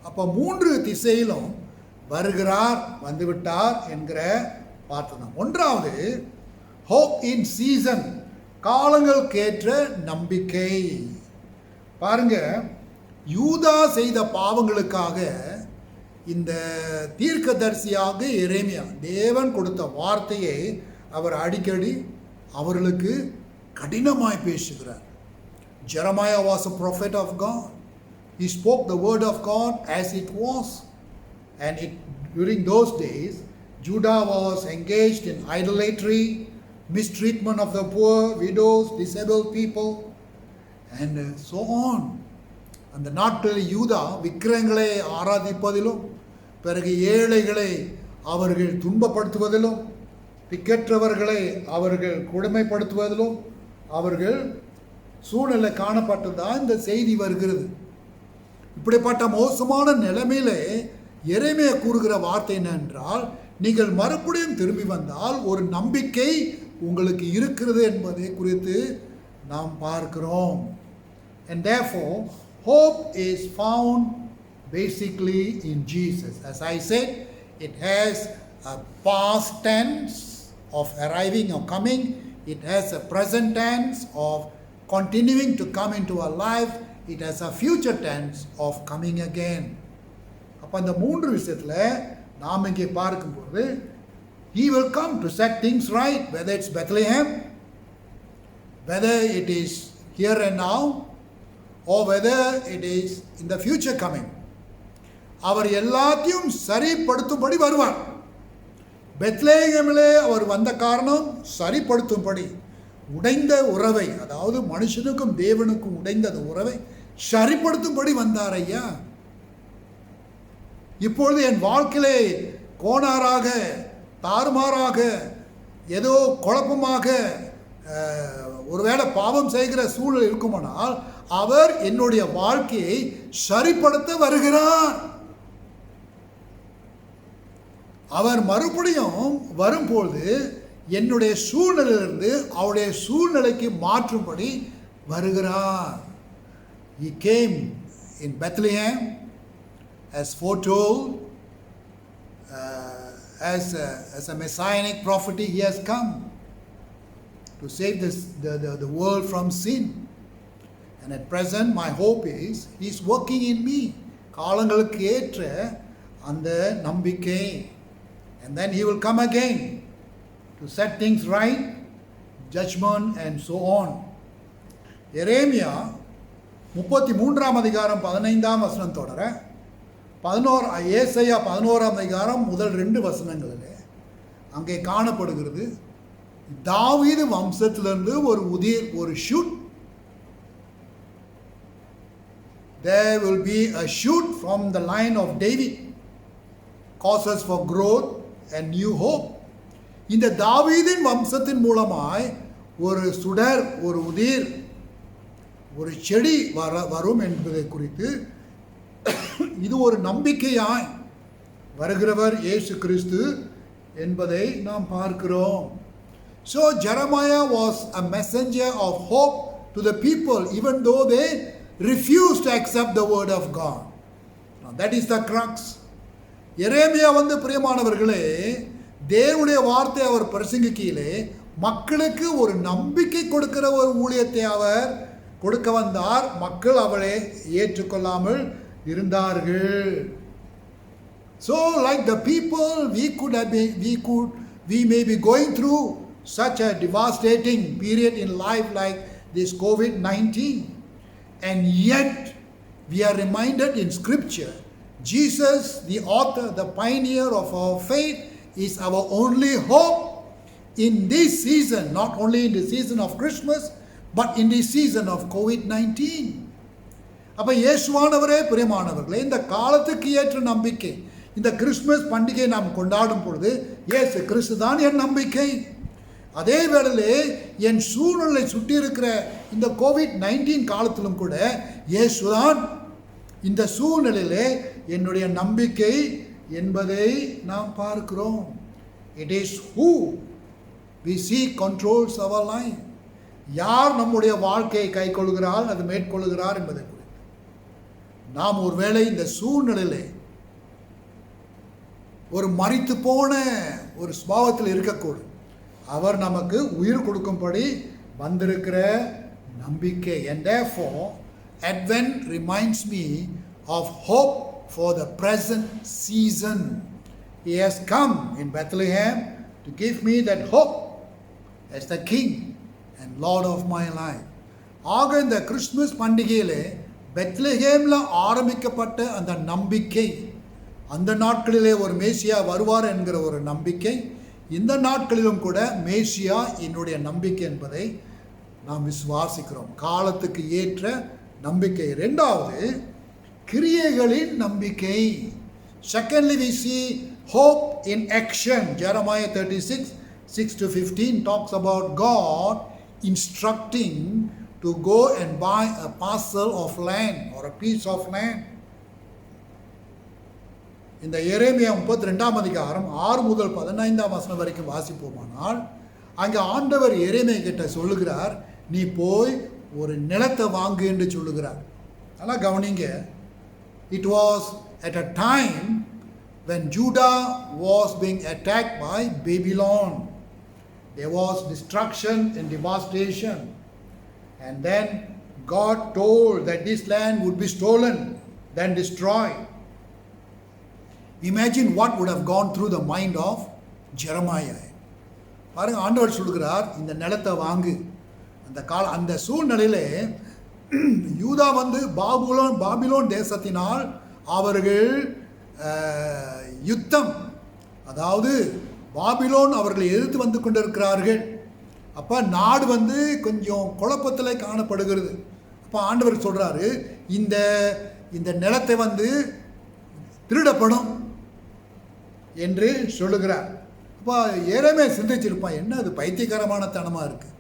அப்போ 3 திசையிலும் வருகிறார், வந்துவிட்டார் என்கிற பார்த்தோம். ஒன்றாவது ஹோப் இன் சீசன், காலங்களுக்கேற்ற நம்பிக்கை. பாருங்க, யூதா செய்த பாவங்களுக்காக இந்த தீர்க்கதரிசியாக எரேமியா தேவன் கொடுத்த வார்த்தையை அவர் அடிக்கடி அவர்களுக்கு கடினமாய் பேசுகிறார். Jeremiah was a prophet of God. He spoke the word of God as it was. And during those days, Judah was engaged in idolatry, mistreatment of the poor, widows, disabled people. and so on. அந்த நாட்களில் யூதா விக்கிரகங்களை ஆராதிப்பதிலும் பிறகு ஏழைகளை அவர்கள் துன்பப்படுத்துவதிலும் திக்கற்றவர்களை அவர்கள் கொடுமைப்படுத்துவதிலும் அவர்கள் சூழ்நிலை காணப்பட்டதான் இந்த செய்தி வருகிறது. இப்படிப்பட்ட மோசமான நிலைமையிலே எரேமியா கூறுகிற வார்த்தை என்னென்றால், நீங்கள் மறுபடியும் திரும்பி வந்தால் ஒரு நம்பிக்கை உங்களுக்கு இருக்கிறது என்பதை குறித்து நாம் பார்க்கிறோம். And therefore hope is found basically in Jesus. As I said, it has a past tense of arriving or coming. It has a present tense of continuing to come into our life. It has a future tense of coming again. அப்போ அந்த மூன்று விஷயத்தில் நாம் இங்கே பார்க்கும்போது he will come to set things right, whether it's Bethlehem, whether it is here and now, or whether it is in the future coming. அவர் எல்லாத்தையும் சரிப்படுத்தும்படி வருவார். பெத்லேகேமிலே அவர் வந்த காரணம் சரிப்படுத்தும்படி, உடைந்த உறவை, அதாவது மனுஷனுக்கும் தேவனுக்கும் உடைந்த அந்த உறவை சரிப்படுத்தும்படி வந்தார் ஐயா. இப்பொழுது என் வாழ்க்கையிலே கோணாராக தாறுமாறாக ஏதோ குழப்பமாக ஒருவேளை பாவம் செய்கிற சூழல் இருக்குமானால் அவர் என்னுடைய வாழ்க்கையை சரிப்படுத்த வருகிறார். அவர் மறுபடியும் வரும்பொழுது என்னுடைய சூழ்நிலையிலிருந்து அவருடைய சூழ்நிலைக்கு மாற்றும்படி வருகிறார். He came in Bethlehem as foretold, as a messianic prophet. He has come to save the world from sin. And at present my hope is he is working in me. காலங்களுக்கு ஏற்ற அந்த நம்பிக்கை. And then he will come again to set things right, judgment and so on. எரேமியா 33 அதிகாரம் 15 வசனம் தொடர 11 ஏசாயா 11 அதிகாரம் முதல் 2 வசனங்களிலே அங்கே காணப்படுகிறது. தாவீது வம்சத்திலிருந்து ஒரு உதிர், ஒரு shoot. There will be a shoot from the line of David, causes for growth and new hope. இந்த தாவீதின் வம்சத்தின் மூலமாய் ஒரு சுடர், ஒரு உதிர், ஒரு செடி வரும் என்பதை குறித்து இது ஒரு நம்பிக்கையாய் வருகிறவர் இயேசு கிறிஸ்து என்பதை நாம் பார்க்கிறோம். So Jeremiah was a messenger of hope to the people, even though they refused to accept the word of God. Now that is the crux. எரேமியா பிரியமானவர்களே, தேவனுடைய வார்த்தை அவர் பிரசங்கிக்கையிலே மக்களுக்கு ஒரு நம்பிக்கை கொடுக்கிற ஒரு ஊழியத்தை அவர் கொடுக்க வந்தார். மக்கள் அவரை ஏற்றுக்கொள்ளாமல் இருந்தார்கள். So like the people, we may be going through such a devastating period in life like this COVID-19, and yet we are reminded in scripture, Jesus, the author, the pioneer of our faith, is our only hope in this season, not only in the season of Christmas, but in the season of COVID-19. அப்போ இயேசுவானவரே பிரியமானவர்களே, இந்த காலத்துக்கு ஏற்ற நம்பிக்கை, இந்த Christmas பண்டிகை நாம் கொண்டாடும் பொழுது இயேசு கிறிஸ்து தான் என் நம்பிக்கை. அதே வேளையிலே என் சூழ்நிலை சுற்றி இருக்கிற இந்த COVID-19 காலத்திலும் கூட இயேசுதான் இந்த சூழ்நிலையிலே என்னுடைய நம்பிக்கை என்பதை நாம் பார்க்கிறோம். It is who we see controls our life. யார் நம்முடைய வாழ்க்கையை கைக்கொள்கிறார், அது மேற்கொள்கிறார் என்பதை குறித்து நாம் ஒருவேளை இந்த சூழ்நிலையிலே ஒரு மரித்து போன ஒரு சுபாவத்தில் இருக்கக்கூடும். அவர் நமக்கு உயிர் கொடுக்கும்படி வந்திருக்கிற நம்பிக்கை. And therefore Advent reminds me of hope for the present season. He has come in Bethlehem to give me that hope as the King and Lord of my life. ஆக இந்த கிறிஸ்துமஸ் பண்டிகையிலே பெத்லஹேம்ல ஆரம்பிக்கப்பட்ட அந்த நம்பிக்கை, அந்த நாட்களிலே ஒரு மேசியா வருவார் என்கிற ஒரு நம்பிக்கை, இந்த நாட்களிலும் கூட மேசியா என்னுடைய நம்பிக்கை என்பதை நாம் விசுவாசிக்கிறோம். காலத்துக்கு ஏற்ற நம்பிக்கை. ரெண்டாவது, கிரியைகளின் நம்பிக்கை. Secondly, we see hope in action. Jeremiah 36, 6-15 talks about God instructing to go and buy a parcel of land or a piece of land. இந்த எரேமியா 32ஆம் அதிகாரம் 6 முதல் 15ஆம் வசனம் வரைக்கும் வாசிப்போமானால், அங்கே ஆண்டவர் எரேமியா கிட்ட சொல்லுகிறார், நீ போய் ஒரு நிலத்தை வாங்கு என்று சொல்லுகிறார். அதெல்லாம் கவனிங்க. It was at a time when Judah was being attacked by Babylon. There was destruction and devastation. And then God told that this land would be stolen, then destroyed. Imagine what would have gone through the mind of Jeremiah. பாருங்க, ஆண்டவர் சொல்கிறார், இந்த நிலத்தை வாங்கு. அந்த சூழ்நிலையிலே யூதா Babylon தேசத்தினால் அவர்கள் யுத்தம், அதாவது பாபிலோன் அவர்களை எதிர்த்து வந்து கொண்டிருக்கிறார்கள். அப்போ நாடு கொஞ்சம் குழப்பத்தில் காணப்படுகிறது. அப்போ ஆண்டவர் சொல்கிறாரு, இந்த நிலத்தை திருடப்படும் என்று சொல்லுகிறார். அப்போ ஏறமே சிந்திச்சிருப்பான், என்ன அது பைத்தியகரமான தனமாக இருக்குது.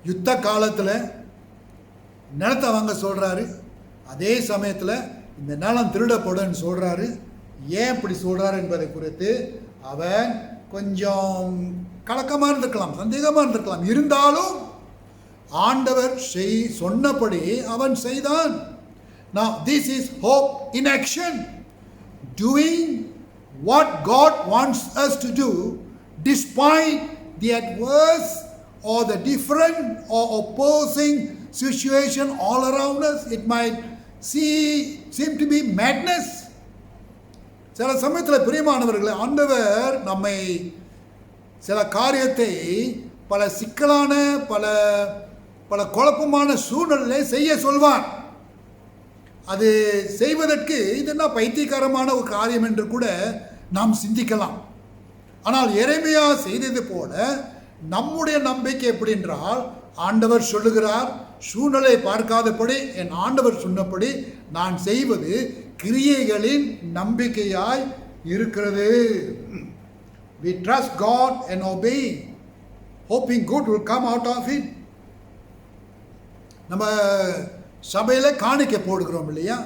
யுத்த காலத்தில் நிலத்தை வாங்க சொல்கிறாரு, அதே சமயத்தில் இந்த நிலம் திருடப்படுன்னு சொல்கிறாரு. ஏன் இப்படி சொல்கிறாரு என்பதை குறித்து அவன் கொஞ்சம் கலக்கமாக இருந்திருக்கலாம், சந்தேகமாக இருந்திருக்கலாம். இருந்தாலும் ஆண்டவர் சொன்னபடி அவன் செய்தான். Now this is hope in action, doing what God wants us to do despite the adverse or the different or opposing situation all around us. It might seem to be madness. சில சமயத்தில் பிரியமானவர்களே, ஆண்டவர் நம்மை சில காரியத்தை பல சிக்கலான பல குழப்பமான சூழ்நிலை செய்ய சொல்வார். அது செய்வதற்கு இதென்ன பைத்தியகாரமான ஒரு காரியம் என்று கூட நாம் சிந்திக்கலாம். ஆனால் எரேமியா செய்தது போல நம்முடைய நம்பிக்கை எப்படி என்றால், ஆண்டவர் சொல்லுகிறார், சூழ்நிலை பார்க்காதபடி என் ஆண்டவர் சொன்னபடி நான் செய்வது கிரியைகளின் நம்பிக்கையாய் இருக்கிறது. We trust God and obey, hoping good will come out of it. நம்ம சபையில் காணிக்கை போடுகிறோம் இல்லையா?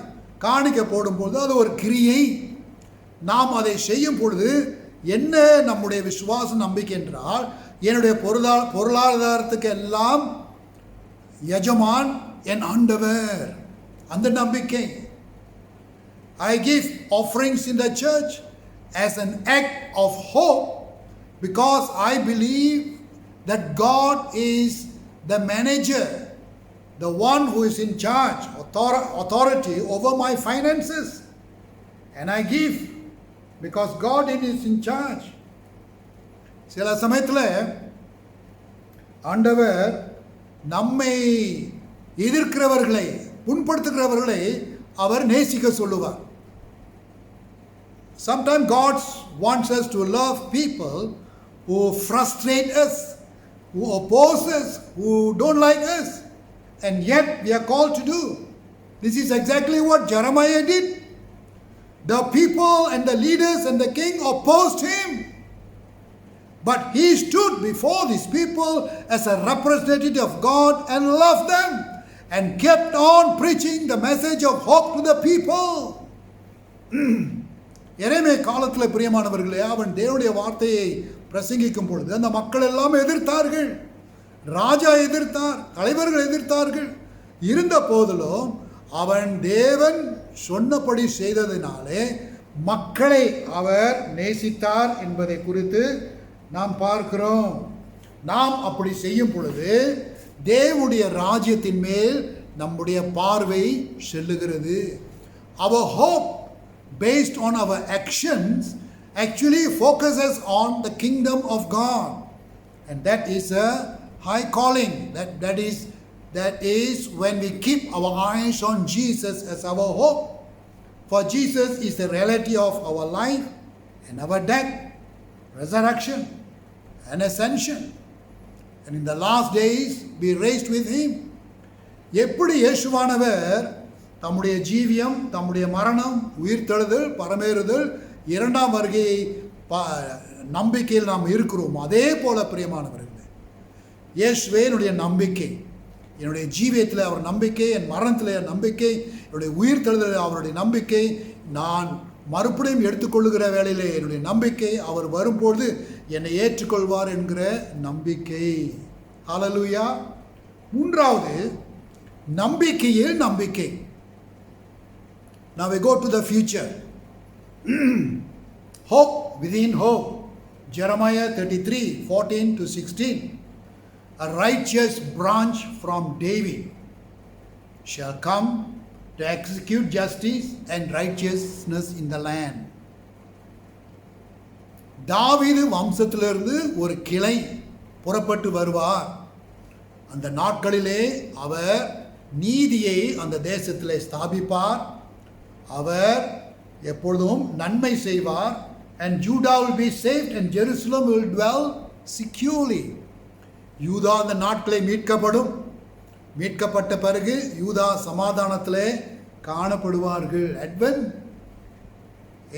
காணிக்கை போடும்போது அது ஒரு கிரியை. நாம் அதை செய்யும் பொழுது என்ன நம்முடைய விசுவாச நம்பிக்கை என்றால், என்னுடைய பொருளாதாரத்துக்கு எல்லாம் எஜமான் என் ஆண்டவர், அந்த நம்பிக்கை. I give offerings in the church as an act of hope because I believe that God is the manager, the one who is in charge, authority over my finances. And I give because God is in charge. சில சமயத்தில் ஆண்டவர் நம்மை எதிர்க்கிறவர்களை, புண்படுத்துகிறவர்களை அவர் நேசிக்க சொல்லுவார். Sometimes God wants us to love people who frustrate us, who oppose us, who don't like us, and yet we are called to do. This is exactly what Jeremiah did. The people and the leaders and the king opposed him, but he stood before these people as a representative of God and loved them and kept on preaching the message of hope to the people. எரேமியா காலத்தில் பிரியமானவர்களே, அவன் தேவனுடைய வார்த்தையை பிரசங்கிக்கும் பொழுது அந்த மக்கள் எல்லாம் எதிர்த்தார்கள். ராஜா எதிர்த்தார், தலைவர்கள் எதிர்த்தார்கள். இருந்த போதிலும் அவன் தேவன் சொன்னபடி செய்ததினாலே மக்களை அவர் நேசித்தார் என்பதை குறித்து நாம் பார்க்கிறோம். நாம் அப்படி செய்யும் பொழுது தேவனுடைய ராஜ்யத்தின் மேல் நம்முடைய பார்வை செல்லுகிறது. Our hope based on our actions actually focuses on the kingdom of God, and that is a high calling. That is when we keep our eyes on Jesus as our hope. For Jesus is the reality of our life and our death, resurrection and ascension. and in the last days be raised with him. எப்படி இயேசுவானவர் தம்முடைய ஜீவியம், தம்முடைய மரணம், உயிர்த்தெழுதல், பரமேறுதல், இரண்டாம் வருகையை நம்பிக்கையில் நாம் இருக்கிறோம். அதே போல பிரியமானவர்களே, இயேசுவே என்னுடைய நம்பிக்கை, என்னுடைய ஜீவியத்தில் அவர் நம்பிக்கை, என் மரணத்தில் என் நம்பிக்கை, என்னுடைய உயிர்த்தெழுதல் அவருடைய நம்பிக்கை, நான் மறுபடியும் எடுத்துக்கொள்ளுகிற வேளையிலே என்னுடைய நம்பிக்கை, அவர் வரும்பொழுது என்னை ஏற்றுக்கொள்வார் என்கிற நம்பிக்கை. ஹல்லேலூயா. மூன்றாவது, நம்பிக்கையில் நம்பிக்கை. Now we go to the future. Hope within hope. Jeremiah 33:14-16. A righteous branch from David shall come to execute justice and righteousness in the land. தாவீது வம்சத்திலிருந்து ஒரு கிளை புறப்பட்டு வருவார். அந்த நாட்களிலே அவர் நீதியை அந்த தேசத்திலே ஸ்தாபிப்பார். அவர் எப்பொழுதும் நன்மை செய்வார். And Judah will be saved and Jerusalem will dwell securely. யூதா அந்த நாட்களை மீட்கப்படும். மீட்கப்பட்ட பிறகு யூதா சமாதானத்திலே காணப்படுவார்கள். Advent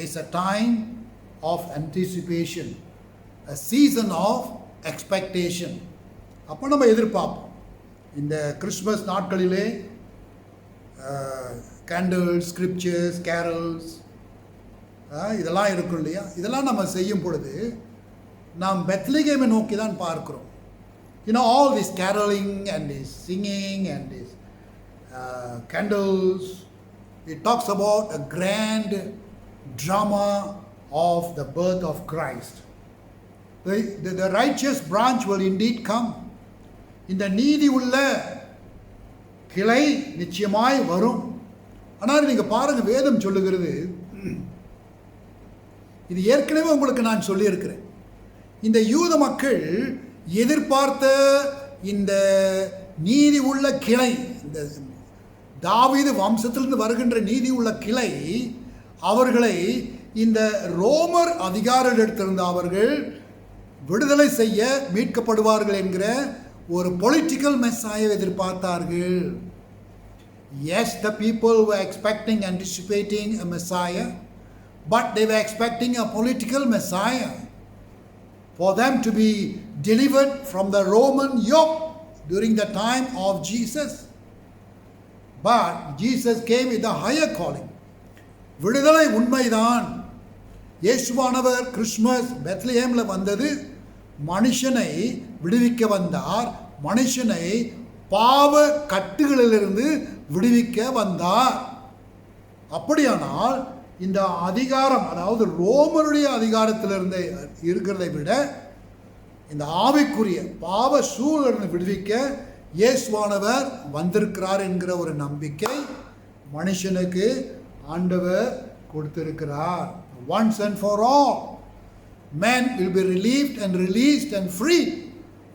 is a time of anticipation, a season of expectation. அப்போ நம்ம எதிர்பார்ப்போம். இந்த கிறிஸ்மஸ் நாட்களிலே கேண்டில்ஸ், ஸ்கிரிப்சர்ஸ், கேரல்ஸ் இதெல்லாம் இருக்கும் இல்லையா? இதெல்லாம் நம்ம செய்யும் பொழுது நாம் பெத்லகேமை நோக்கி தான் பார்க்கிறோம். All this caroling and this singing and this candles, it talks about a grand drama of the birth of Christ. The righteous branch will indeed come. இந்த நீதி உள்ள கிளை நிச்சயமாய் வரும். ஆனால் நீங்கள் பாருங்க, வேதம் சொல்லுகிறது, இது ஏற்கனவே உங்களுக்கு நான் சொல்லியிருக்கிறேன், இந்த யூத மக்கள் எதிர்பார்த்த இந்த நீதி உள்ள கிளை, இந்த தாவீது வம்சத்திலிருந்து வருகின்ற நீதி உள்ள கிளை, அவர்களை இந்த ரோமர் அதிகாரிகளிடத்திலிருந்து அவர்கள் விடுதலை செய்ய மீட்கப்படுவார்கள் என்கிற ஒரு political மெஸ்ஸாயை எதிர்பார்த்தார்கள். Yes, the people were expecting, anticipating a Messiah, but they were expecting a political Messiah for them to be delivered from the Roman yoke during the time of Jesus. But Jesus came with a higher calling. விடுதலை உண்மைதான். இயேசுவானவர் Christmas பெத்லஹேம்ல வந்தது மனுஷனை விடுவிக்க வந்தார். மனுஷனை பாவ கட்டுகளிலிருந்து விடுவிக்க வந்தார். அப்படியானால் இந்த அதிகாரம், அதாவது ரோமருடைய அதிகாரத்திலிருந்து இருக்கிறதை விட இந்த ஆவிக்குரிய பாவ சூழலிருந்து விடுவிக்க இயேசுவானவர் வந்திருக்கிறார் என்கிற ஒரு நம்பிக்கை மனுஷனுக்கு ஆண்டவர் கொடுத்திருக்கிறார். Once and for all, man will be relieved and released and freed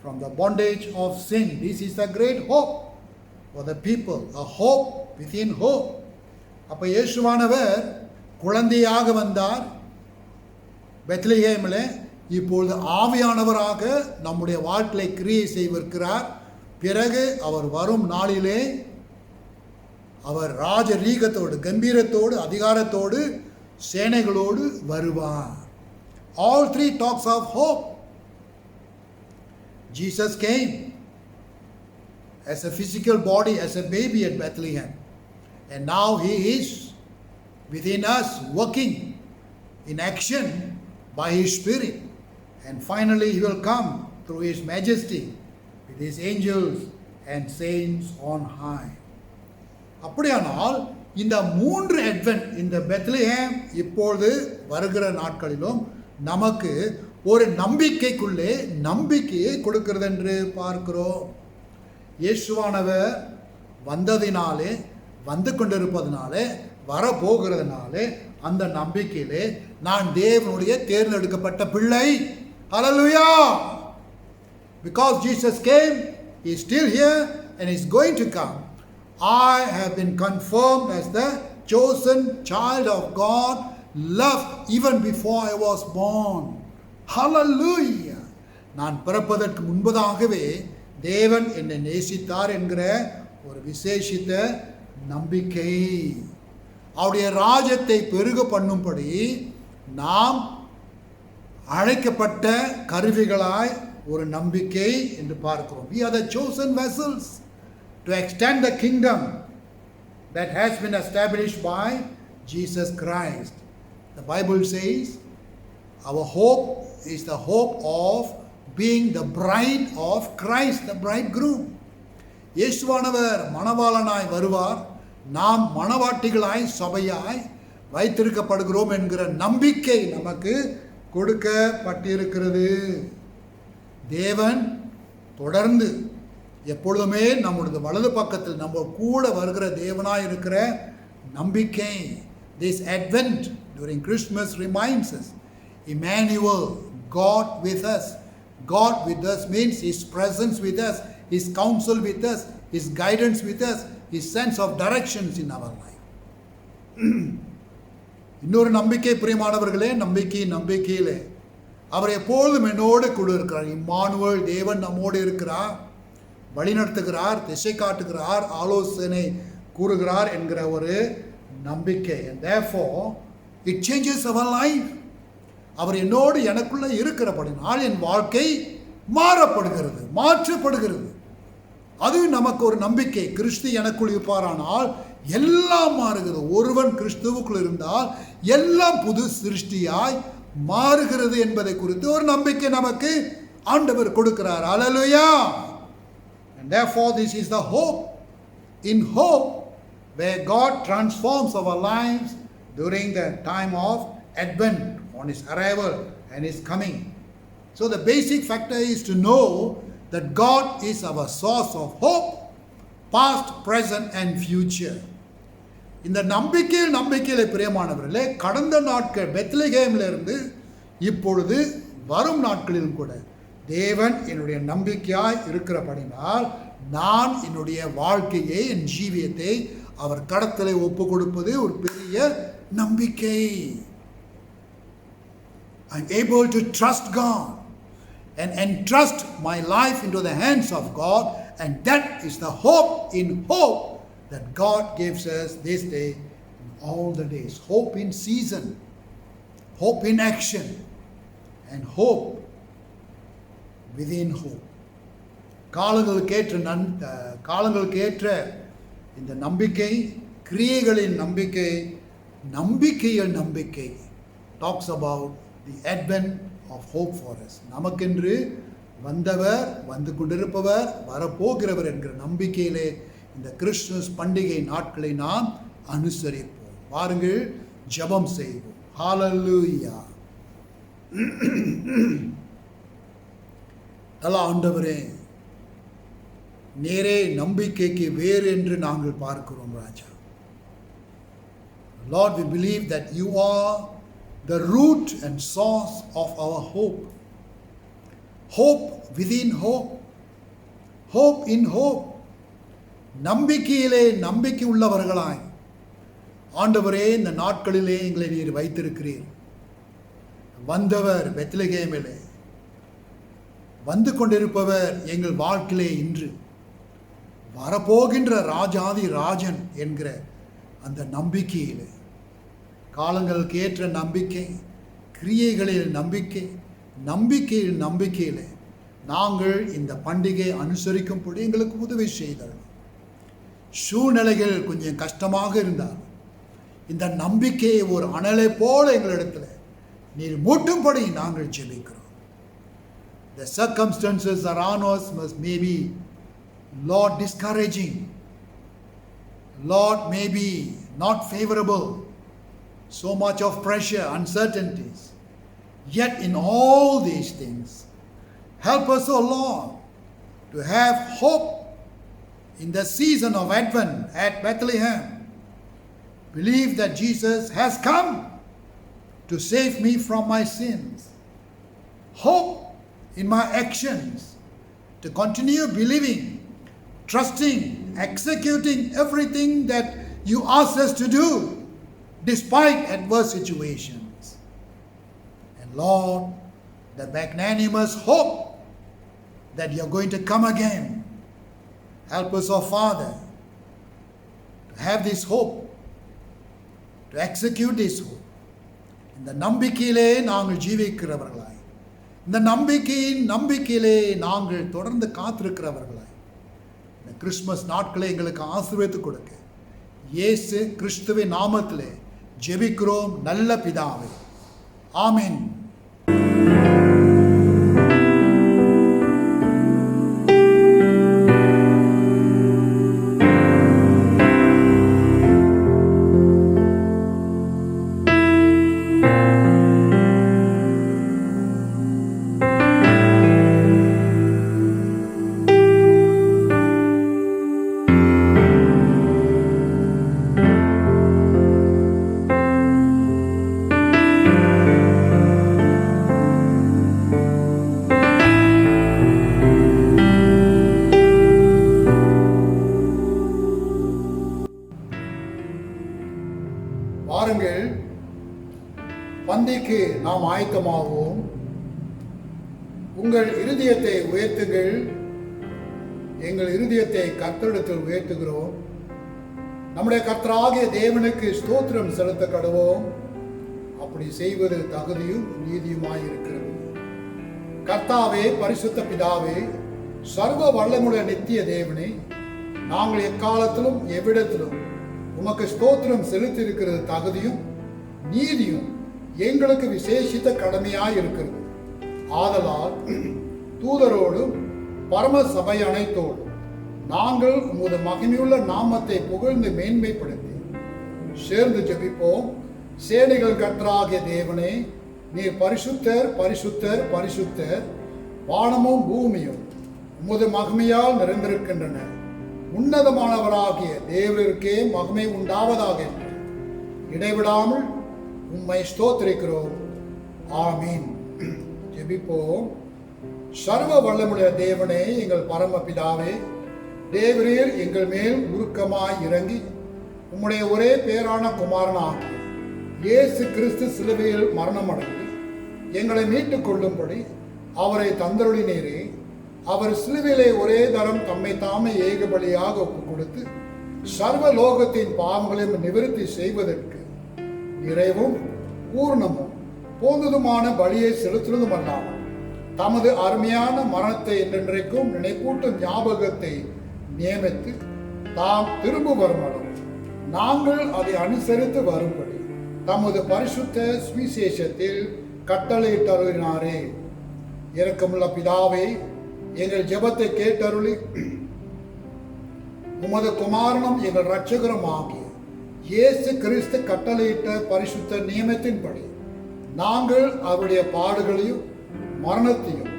from the bondage of sin. This is a great hope for the people, a hope within hope. அப்போ இயேசுவானவர் குழந்தையாக வந்தார் பெத்லஹேமில். இப்பொழுது ஆவியானவராக நம்முடைய வாழ்க்கையை கிரியை செய்திருக்கிறார். பிறகு அவர் வரும் நாளிலே அவர் ராஜரீகத்தோடு, கம்பீரத்தோடு, அதிகாரத்தோடு, சேனைகளோடு வருவார். All three talks of hope. Jesus came as a physical body, as a baby at Bethlehem. And now he is within us, working in action by his Spirit. And finally he will come through his majesty with his angels and saints on high. அப்படியானால் இந்த மூன்று advent, இந்த Bethlehem இப்பொழுது வருகிற நாட்களிலும் நமக்கு ஒரு நம்பிக்கைக்குள்ளே நம்பிக்கையை கொடுக்கிறது என்று பார்க்கிறோம். இயேசுவானவர் வந்ததினாலே, வந்து கொண்டிருப்பதனாலே, வரப்போகிறதுனாலே அந்த நம்பிக்கையிலே நான் தேவனுடைய தேர்ந்தெடுக்கப்பட்ட பிள்ளை. ஹல்லேலூயா. Because Jesus came, he is still here and he is going to come. I have been confirmed as the chosen child of God, loved even before I was born. Hallelujah. நான் பிறப்பதற்கு முன்பதாகவே தேவன் என்னை நேசித்தார் என்கிற ஒரு விசேஷித்த நம்பிக்கை. அவருடைய ராஜ்யத்தை பெருக பண்ணும்படி நாம் அழைக்கப்பட்ட கருவிகளாய் ஒரு நம்பிக்கை என்று பார்க்கிறோம். We are the chosen vessels to extend the kingdom that has been established by Jesus Christ. The Bible says our hope is the hope of being the bride of Christ, the bridegroom. இயேசுவானவர் மணவாளனாய் வருவார், நாம் மணவாட்டிகளாய் சபையாய் வைத்திருக்கப்படுகிறோம் என்கிற நம்பிக்கை நமக்கு கொடுக்கப்பட்டிருக்கிறது. தேவன் தொடர்ந்து எப்பொழுதுமே நம்முடைய வலது பக்கத்தில் நம்ம கூட வருகிற தேவனாய் இருக்கிற நம்பிக்கை. This Advent during Christmas reminds us, Emmanuel, God with us. God with us means His presence with us, His counsel with us, His guidance with us, His sense of directions in our life. இன்னொரு நம்பிக்கை பிரியமானவர்களே, நம்பிக்கையிலே அவர் எப்பொழுதும் என்னோடு கூட இருக்கிறார். Emmanuel, தேவன் நம்மோடு இருக்கிறார், வழிநடத்துகிறார், திசை காட்டுகிறார், ஆலோசனை கூறுகிறார் என்கிற ஒரு நம்பிக்கை. And therefore it changes our life. அவர் என்னோடு எனக்குள்ள இருக்கிறபடினால் என் வாழ்க்கை மாற்றப்படுகிறது. அது நமக்கு ஒரு நம்பிக்கை. கிறிஸ்து எனக்குள் இருப்பாரானால் எல்லாம் மாறுகிறது. ஒருவன் கிறிஸ்துவுக்குள் இருந்தால் எல்லாம் புது சிருஷ்டியாய் மாறுகிறது என்பதை குறித்து ஒரு நம்பிக்கை நமக்கு ஆண்டவர் கொடுக்கிறார். அல்லேலூயா. And therefore this is the hope. In hope where God transforms our lives during the time of Advent, on His arrival and His coming. So the basic factor is to know that God is our source of hope, past, present and future. இந்த நம்பிக்கையிலே பிரியமானவர்களே, கடந்த நாட்கள் பெத்லகேமில் இருந்து இப்பொழுது வரும் நாட்களிலும் கூட தேவன் என்னுடைய நம்பிக்கையாய் இருக்கிறபடினால் நான் என்னுடைய வாழ்க்கையை, என் ஜீவியத்தை அவர் கடத்தலை ஒப்பு கொடுப்பது ஒரு பெரிய நம்பிக்கை. I'm able to trust God and entrust my life into the hands of God, and that is the hope in hope that God gives us this day and all the days. Hope in season, hope in action, and hope within hope. காலங்களுக்கேற்ற இந்த நம்பிக்கை, கிரியைகளின் நம்பிக்கை, நம்பிக்கையில் நம்பிக்கை talks about the advent of hope for us. நமக்கென்று வந்தவர், வந்து கொண்டிருப்பவர், வரப்போகிறவர் என்கிற நம்பிக்கையிலே இந்த கிறிஸ்துமஸ் பண்டிகை நாட்களை நாம் அனுசரிப்போம். வாருங்கள் ஜெபம் செய்வோம். ஹalleluya. நல்ல ஆண்டவரே, நேரே நம்பிக்கைக்கு வேறு என்று நாங்கள் பார்க்கிறோம் ராஜா. Lord, we believe that you are the root and source of our hope. Hope within hope. Hope in hope. நம்பிக்கையிலே நம்பிக்கை உள்ளவர்களாய் ஆண்டவரே இந்த நாட்களிலே எங்களை நீர் வைத்திருக்கிறீர். வந்தவர் பெத்லகேமிலே, வந்து கொண்டிருப்பவர் எங்கள் வாழ்க்கையிலே இன்று, வரப்போகின்ற ராஜாதி ராஜன் என்கிற அந்த நம்பிக்கையிலே, காலங்களுக்கு ஏற்ற நம்பிக்கை, கிரியைகளில் நம்பிக்கை, நம்பிக்கையிலே நாங்கள் இந்த பண்டிகை அனுசரிக்கும்படி எங்களுக்கு உதவி செய்தார். சூழ்நிலைகள் கொஞ்சம் கஷ்டமாக இருந்தால் இந்த நம்பிக்கையை ஒரு அனலை போல எங்களிடத்தில் நீர் மூட்டும்படி நாங்கள் ஜெபிக்கிறோம். The circumstances around us must maybe, Lord, discouraging, Lord, maybe not favorable, so much of pressure, uncertainties. Yet in all these things, help us, O Lord, to have hope in the season of Advent at Bethlehem. Believe that Jesus has come to save me from my sins. Hope in my actions to continue believing, trusting, executing everything that you ask us to do despite adverse situations. And Lord, the magnanimous hope that you're going to come again. Help us, oh Father, to have this hope, to execute this hope. இந்த நம்பிக்கையிலே நாங்கள் ஜீவிக்கிறவர்களாய், இந்த நம்பிக்கையிலே நாங்கள் தொடர்ந்து காத்திருக்கிறவர்களாய், இந்த Christmas நாட்களை எங்களுக்கு ஆசீர்வதித்து கொடுக்க இயேசு கிறிஸ்துவின் நாமத்திலே ஜெபிக்கிறோம் நல்ல பிதாவே. ஆமென். வாருங்கள், பந்திக்கு நாம் ஆயத்தமாவோம். உங்கள் இருதயத்தை உயர்த்துங்கள். எங்கள் இருதயத்தை கர்த்தரிடத்தில் உயர்த்துகிறோம். நம்முடைய கர்த்தராகிய தேவனுக்கு ஸ்தோத்திரம் செலுத்த கடவோம். அப்படி செய்வது தகுதியும் நீதியுமாய் இருக்கிறது. கர்த்தாவே, பரிசுத்த பிதாவே, சர்வ வல்லமுடைய நித்திய தேவனே, நாங்கள் எக்காலத்திலும் எவ்விடத்திலும் உமக்கு ஸ்தோத்திரம் செலுத்தியிருக்கிறது தகுதியும் நீதியும் எங்களுக்கு விசேஷித்த கடமையாய் இருக்கிறது. ஆதலால் தூதரோடும் பரம சபை அனைத்தோடும் நாங்கள் உமது மகிமையுள்ள நாமத்தை புகழ்ந்து மேன்மைப்படுத்தி சேர்ந்து ஜெபிப்போம். சேனைகள் கர்த்தராகிய தேவனே, நீர் பரிசுத்தர், பரிசுத்தர், பரிசுத்தர். வானமும் பூமியும் உமது மகிமையால் நிறைந்திருக்கின்றன. உன்னதமானவராகிய தேவருக்கே மகிமை உண்டாவதாக என்று இடைவிடாமல் உம்மை ஸ்தோத்திரிக்கிறோம். ஆமீன். ஜெபிப்போம். சர்வ வல்லமுடைய தேவனே, எங்கள் பரமபிதாவே, தேவரீர் எங்கள் மேல் உருக்கமாய் இறங்கி உம்முடைய ஒரே பேரான குமாரனாகிய இயேசு கிறிஸ்து சிலுவையில் மரணமடைந்து எங்களை மீட்டுக் கொள்ளும்படி அவரை தந்தருளினீரே. அவர் சிலுவையிலே ஒரே தரம் தம்மை தாமே ஏக பலியாக ஒப்புக் கொடுத்து சர்வ லோகத்தின் பாவங்களையும் நிவர்த்தி செய்வதற்கு நிறைவும் பூர்ணமும் போந்ததுமான பலியை செலுத்துவதும் அல்லாமல் தமது அருமையான மரணத்தை என்றென்றைக்கும் நினைப்பூட்டும் ஞாபகத்தை நியமித்து தாம் திரும்ப வருமானம் நாங்கள் அதை அனுசரித்து வரும்படி தமது பரிசுத்த சுவிசேஷத்தில் கட்டளையிட்டருளினாரே. இரக்கமுள்ள பிதாவே, எங்கள் ஜெபத்தை கேட்டருளி உமது குமாரனும் எங்கள் இரட்சகரும் ஆகிய இயேசு கிறிஸ்து கட்டளையிட்ட பரிசுத்த நியமத்தின்படி நாங்கள் அவருடைய பாடுகளையும் மரணத்தையும்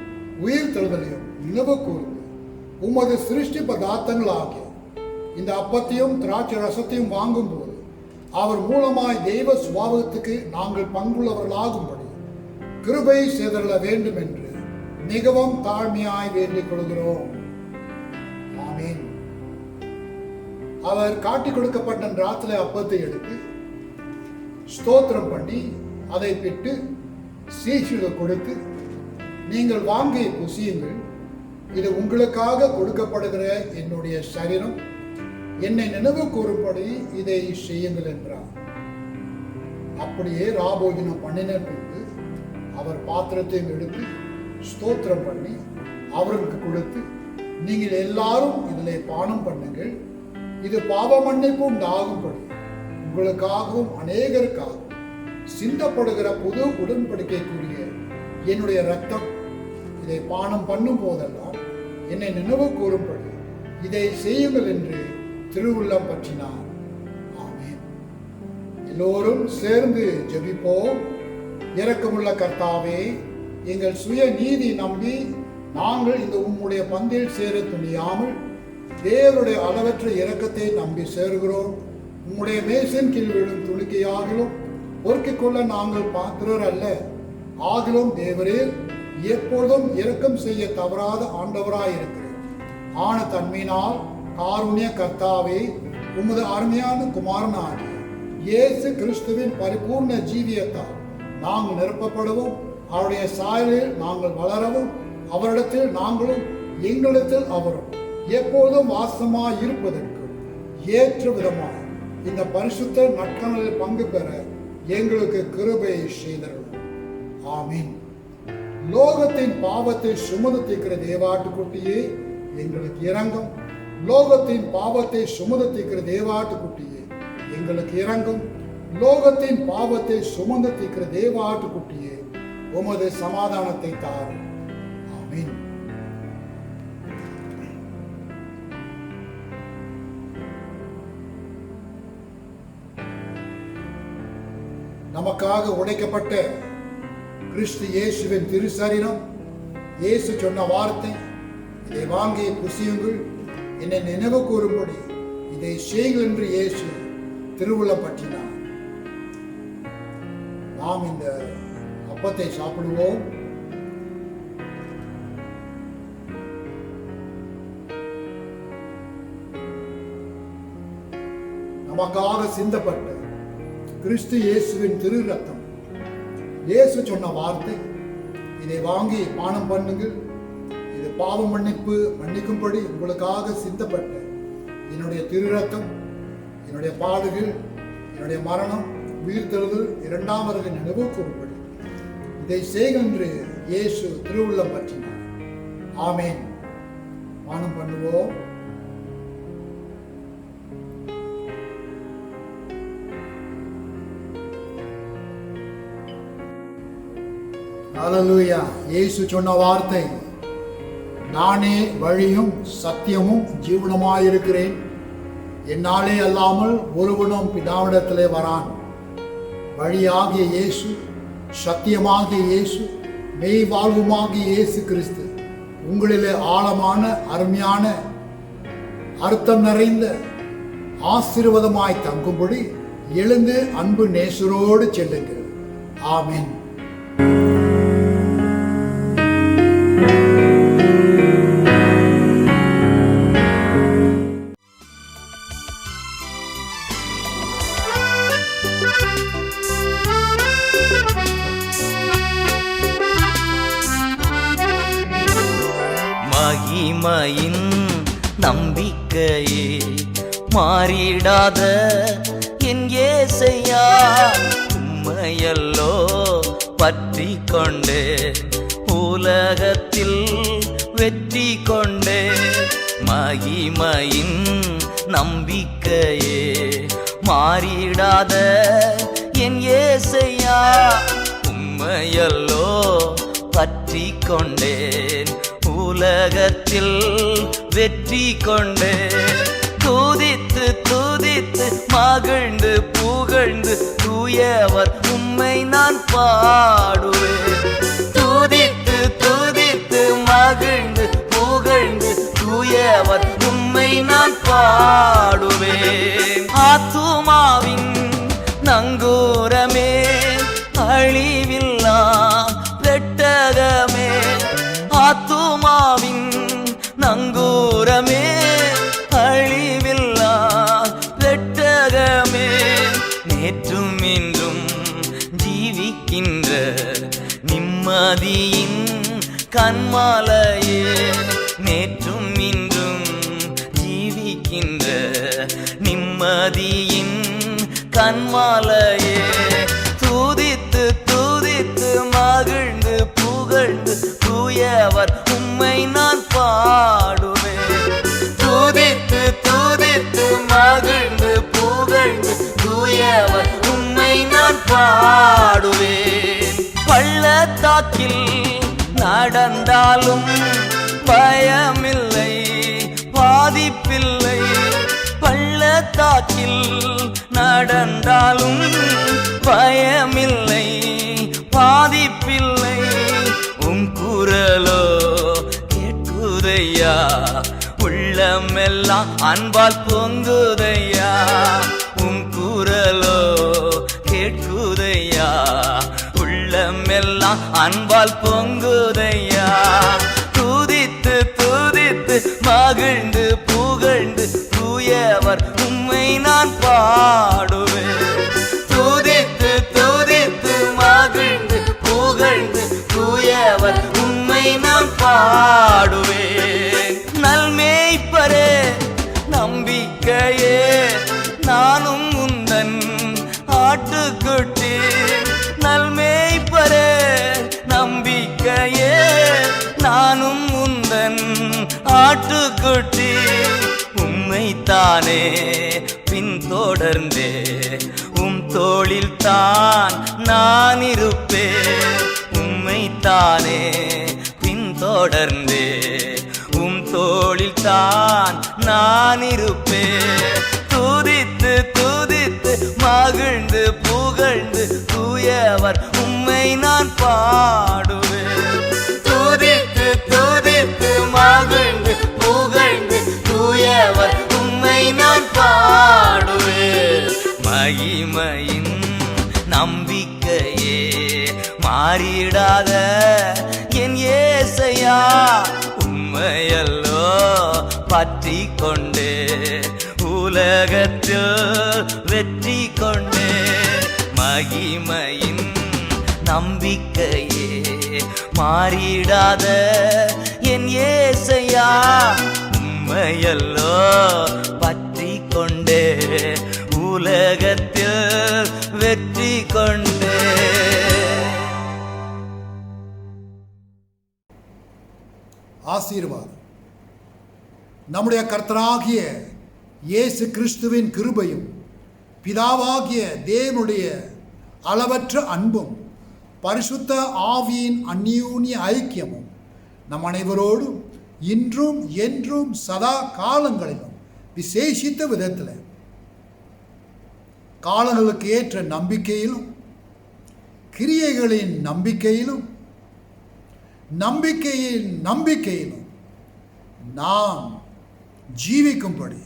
உயிர் தெழுதலையும் நினைவு கூர்ந்து உமது சிருஷ்டி பதார்த்தங்கள் ஆகிய இந்த அப்பத்தையும் திராட்சை ரசத்தையும் வாங்கும் போது அவர் மூலமாய் தெய்வ சுபாவத்துக்கு நாங்கள் பங்குள்ளவர்களாகும்படி கிருபை செய்தருள வேண்டும் என்று மிகவும் தாழ்மையாய் வேண்டிக் கொள்கிறோம். ஆமீன். அவர் காட்டிக் கொடுக்கப்பட்ட ராத்திரி அப்பத்தை எடுத்து ஸ்தோத்திரம் பண்ணி அதை பிட்டு சீஷிகள் கொடுத்து, நீங்கள் வாங்கி புசியுங்கள், இது உங்களுக்காக கொடுக்கப்படுகிற என்னுடைய சரீரம், என்னை நினைவு கூறும்படி இதை செய்யுங்கள் என்றார். அப்படியே ராபோஜனம் பண்ணின பின்பு அவர் பாத்திரத்தையும் எடுத்து ஸ்தோத்திரம் பண்ணி அவர்களுக்கு கொடுத்து, நீங்கள் எல்லாரும் இதில் பானம் பண்ணுங்கள், இது பாவ மன்னிப்பு உண்டாகும்படி உங்களுக்காகவும் அநேகருக்காகவும் சிந்தப்படுகிற புது உடன்படிக்கைக்குரிய என்னுடைய இரத்தம். இதை பானம் பண்ணும் போதெல்லாம் என்னை நினைவு கூறும்படி இதை செய்யுங்கள் என்று திருவுள்ளம் பற்றினார். ஆமென். எல்லோரும் சேர்ந்து ஜெபிப்போம். இரக்கமுள்ள கர்த்தாவே, எங்கள் சுய நீதி நம்பி நாங்கள் இந்த உம்முடைய பந்தில் சேர துணியாமல் தேவருடைய அளவற்ற இரக்கத்தை நம்பி சேருகிறோம். உம்முடைய மேசின் கீழ் விழும் துணிக்கையாகிலும் பொறுக்கிக் கொள்ள நாங்கள் பாத்திரர் அல்ல. ஆகிலும் தேவரீர் எப்பொழுதும் இரக்கம் செய்ய தவறாத ஆண்டவராயிருக்கிறேன். ஆன தன்மையினால் காருண்ய கர்த்தாவே, உமது அருமையான குமாரனாகிய இயேசு கிறிஸ்துவின் பரிபூர்ண ஜீவியத்தால் நாங்கள் நிரப்பப்படவும் அவருடைய சாயலில் நாங்கள் வளரவும் அவரிடத்தில் நாங்களும் எங்களிடத்தில் அவரும் எப்போதும் வாசமாய் இருப்பதற்கு ஏற்ற விதமாய் இந்த பரிசுத்த நற்கணலில் பங்கு பெற எங்களுக்கு கிருபையை செய்தருளும். ஆமீன். லோகத்தின் பாவத்தை சுமந்து தீர்க்கிற தேவாட்டுக்குட்டியே எங்களுக்கு இரங்கும். லோகத்தின் பாவத்தை சுமந்து தீர்க்கிற தேவாட்டுக்குட்டியே எங்களுக்கு இரங்கும். லோகத்தின் பாவத்தை சுமந்து தீர்க்கிற தேவாட்டுக்குட்டியே உமது சமாதானத்தை தாரும். ஆமீன். நமக்காக உடைக்கப்பட்ட கிறிஸ்து இயேசுவின் திருசரீரம், இயேசு சொன்ன வார்த்தை, இதை வாங்கி புசியுங்கள், என்னை நினைவு கூறும்படி இதை செய்யுங்கள் என்று இயேசு திருவுள்ளம் பற்றினார். நாம் இந்த அப்பத்தை சாப்பிடுவோம். நமக்காக சிந்தப்பட்ட கிறிஸ்து இயேசுவின் திரு ரத்தம், இயேசு சொன்ன வார்த்தை, இதை வாங்கி பானம் பண்ணுங்கள், இது பாவ மன்னிக்கும்படி உங்களுக்காக சிந்தப்பட்ட என்னுடைய திரு ரத்தம், என்னுடைய பாடுகள், என்னுடைய மரணம், உயிர்த்தெழுதல், இரண்டாம் வருகை நினைவு கூறும்படி இதை செய்யுங்கள் என்று இயேசு திருவுள்ளம் பற்றினார். ஆமேன். பானம் பண்ணுவோம். ஹல்லேலூயா. இயேசு சொன்ன வார்த்தை, நானே வழியும் சத்தியமும் ஜீவனுமாயிருக்கிறேன், என்னாலே அல்லாமல் ஒருவனும் பிதாவிடத்திலே வரான். வழியாகிய இயேசு, சத்தியமாகிய இயேசு, மெய் வாழ்வுமாகிய இயேசு கிறிஸ்து உங்களிலே ஆழமான அருமையான அர்த்தம் நிறைந்த ஆசீர்வாதமாய் தங்கும்படி எழுந்து அன்பு நேசரோடு செல்லுங்கள். ஆமீன். மகிமையின் நம்பிக்கையே மாறிடாத என் இயேசையா, உம்மையல்லோ பற்றி கொண்டே உலகத்தில் வெற்றி கொண்டே. மகிமையின் நம்பிக்கையே மாறிடாத என் இயேசையா, உம்மையல்லோ பற்றி கொண்டேன் உலகத்தில் வெற்றி கொண்டே. துதித்து துதித்து மகிழ்ந்து புகழ்ந்து தூயவர் உம்மை நான் பாடுவேன். துதித்து துதித்து மகிழ்ந்து புகழ்ந்து தூயவர் உம்மை நான் பாடுவேன். ஆத்துமாவின் நங்கூரமே, அழிவில்லா பெட்டகமே, ஆத்துமாவின் நங்கூரமே, அழிவில்லா பெட்டகமே, நேற்றும் இன்றும் ஜீவிக்கின்ற நிம்மதியின் கண்மாலையே, நேற்றும் இன்றும் ஜீவிக்கின்ற நிம்மதியின் கண்மாலையே. துதித்து துதித்து மகிழ்ந்து புகழ்ந்து தூயவர் உம்மை நான் பாடுவேன். துதித்து துதித்து மகிழ்ந்து புகழ்ந்து தூயவர் உம்மை நான் பாடுவேன். பள்ளத்தாக்கில் நடந்தாலும் பயமில்லை, பாதிப்பில்லை. பள்ளத்தாக்கில் நடந்தாலும் பயமில்லை, பாதிப்பில்லை. உன் குரலோ கேட்குதையா, உள்ளமெல்லாம் அன்பால் பொங்குதையா. உன் குரலோ கேட்குதையா, உள்ளமெல்லாம் அன்பால் பொங்குதையா. துதித்து துதித்து மகிழ்ந்து புகழ்ந்து தூயவர் உம்மை நான் பாடுவேன். துதித்து துதித்து மகிழ்ந்து புகழ்ந்து தூயவர் உம்மை நான் பாடுவேன். ஆட்டுக்குட்டி நல்மேய்ப்பரே நம்பிக்கையே நானும் உந்தன் ஆட்டுக்குட்டி உம்மைத்தானே பின்தொடர்ந்தே உம் தோளில் தான் நான் இருப்பேன் உம்மைத்தானே பின்தொடர்ந்தே உம் தோளில் தான் நான் இருப்பேன் துதித்து துதித்து மகிழ்ந்து புகழ்ந்து தூயவர் உம்மை நான் பாடுவேன் துதித்து துதித்து மகிழ்ந்து புகழ்ந்து தூயவர் உம்மை நான் பாடுவேன் மகிமையின் நம்பிக்கையே மாறிடாத என் ஏசையா உம்மையல்லோ பற்றி கொண்டே உலகத்தில் வெற்றி கொண்டே மகிமையின் நம்பிக்கையே மாறிடாத என் ஏசையா உம்மையல்லோ பற்றி கொண்டே உலகத்தில் வெற்றி கொண்டே. ஆசீர்வாதம். நம்முடைய கர்த்தராகிய இயேசு கிறிஸ்துவின் கிருபையும் பிதாவாகிய தேவனுடைய அளவற்ற அன்பும் பரிசுத்த ஆவியின் அந்யோன்ய ஐக்கியமும் நம் அனைவரோடும் இன்றும் என்றும் சதா காலங்களிலும் விசேஷித்த விதத்தில் காலங்களுக்கு ஏற்ற நம்பிக்கையிலும் கிரியைகளின் நம்பிக்கையிலும் நம்பிக்கையிலும் நாம் ஜீவிக்கும்படி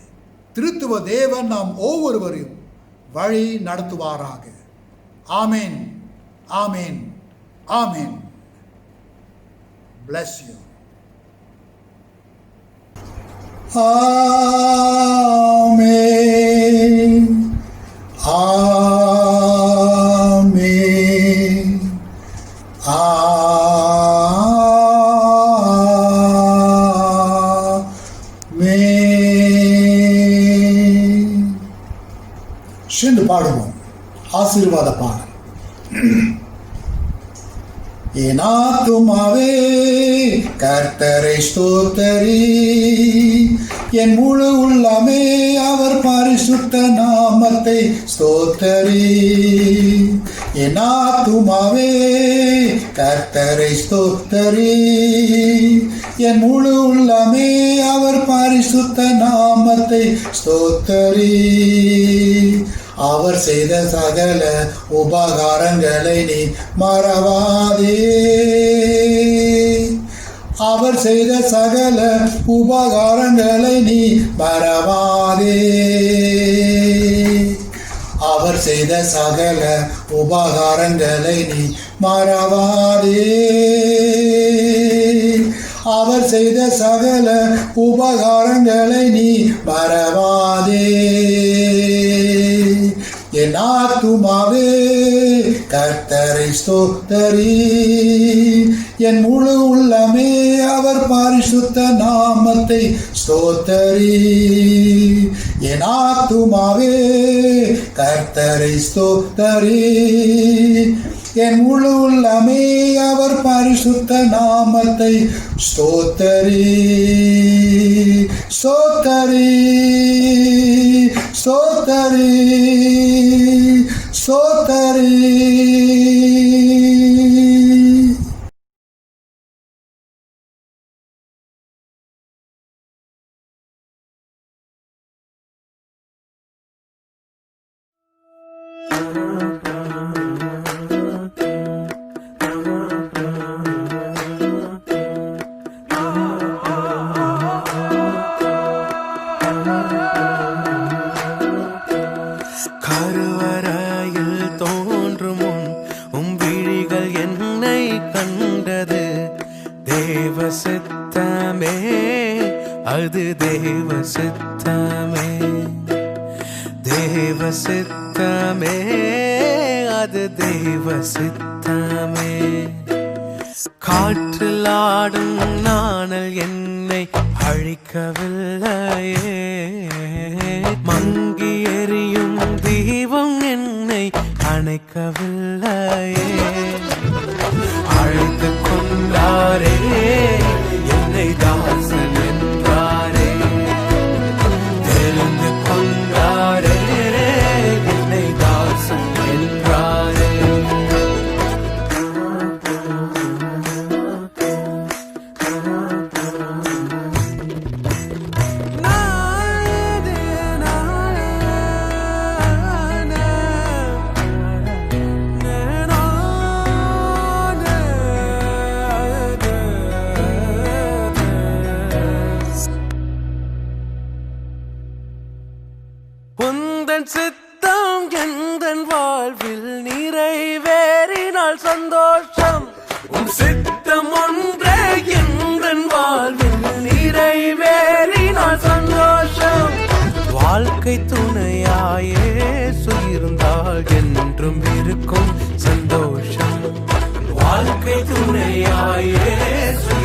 திருத்துவ தேவன் நாம் ஒவ்வொருவரையும் வழி நடத்துவாராக. ஆமேன், ஆமேன், ஆமேன். Bless you. ஆமேன், ஆமேன், சென்று பாடுவோம் ஆசீர்வாத பாடல். என் ஆத்துமாவே கர்த்தரை ஸ்தோத்தரி, என் முழு உள்ளமே அவர் பரிசுத்த நாமத்தை ஸ்தோத்தரி. என் ஆத்துமாவே கர்த்தரை ஸ்தோத்தரி, என் முழு உள்ளமே அவர் பரிசுத்த நாமத்தை ஸ்தோத்தரி. அவர் செய்த சகல உபகாரங்களை நீ மறவாதே. அவர் செய்த சகல உபகாரங்களை நீ மறவாதே. அவர் செய்த சகல உபகாரங்களை நீ மறவாதே. அவர் செய்த சகல உபகாரங்களை நீ மறவாதே. என் ஆத்துமாவே கர்த்தரை ஸ்தோத்தரி, என் முழு உள்ளமே அவர் பரிசுத்த நாமத்தை ஸ்தோத்தரி. என் ஆத்துமாவே கர்த்தரை ஸ்தோத்தரி, என் முழு உள்ளமே அவர் பரிசுத்த நாமத்தை ஸ்தோத்தரி. ஸ்தோத்தரி, ஸ்தோத்தரி, ஸ்தோத்தரி. கருவறையில் தோன்றும் உம் விழிகள் என்னை கண்டது. தேவ சித்தமே, அது தேவ சித்தமே. தேவ சித்தமே, அது தேவ சித்தமே. காற்றில் ஆடும் நாணல் என்னை அழிக்கவில்லையே. மங்கி எரியும் தீபம் என்னை அணைக்கவில்லையே. அழைத்து கொண்டாரே என்னை தாசன் என்றாரே. தெரிந்து கொண்டாரே என்னை தாசன் என்றாரே. உந்தன் சித்தம் எந்தன் வாழ்வில் நிறைவேறினால் சந்தோஷம். உன் சித்தம் ஒன்றே எந்தன் வாழ்வில் நிறைவேறினால் சந்தோஷம். வாழ்க்கை துணையாயே இருந்தால் என்றும் இருக்கும் சந்தோஷம். வாழ்க்கை துணையாயே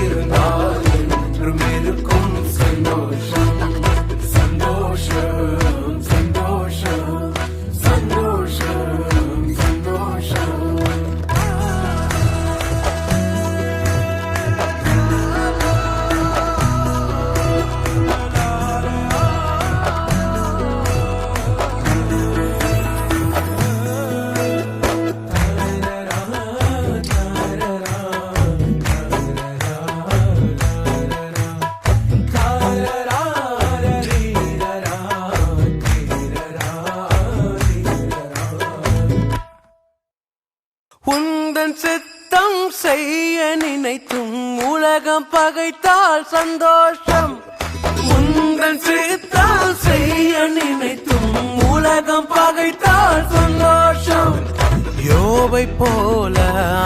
இருந்தால் என்றும் இருக்கும் சந்தோஷம். சந்தோஷம் சந்தோஷம் சந்தோஷம் சந்தோஷம். உந்தன் சித்தம் செய்ய நினைத்தும் உலகம் பகைத்தால் சந்தோஷம். உந்தன் சித்தம் செய்ய நினைத்தும் உலகம் பகைத்தால் சந்தோஷம். யோபை போல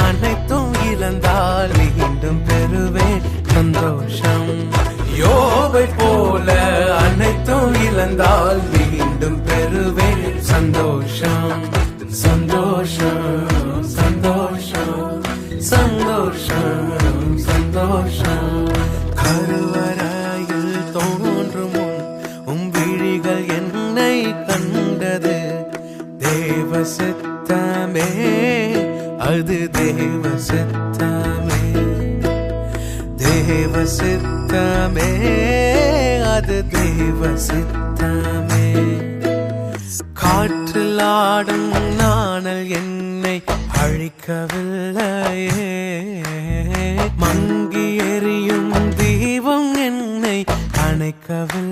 அனைத்தும் இழந்தால் மீண்டும் பெறுவேன் சந்தோஷம். யோபை போல அனைத்தும் இழந்தால் மீண்டும் பெறுவேன் சந்தோஷம். சந்தோஷம் சந்தோஷம் சந்தோஷம் சந்தோஷம். கருவறையில் தோன்றும் விழிகள் என்னை கண்டது. தேவ சித்தமே அது தேவ சித்தமே. தேவ சித்தமே அது தேவ சித்தமே. காற்றில் ஆடும் நாணல் என்னை அழிக்கவில்லையே. மங்கி எரியும் தீபம் என்னை அணைக்கவில்லை.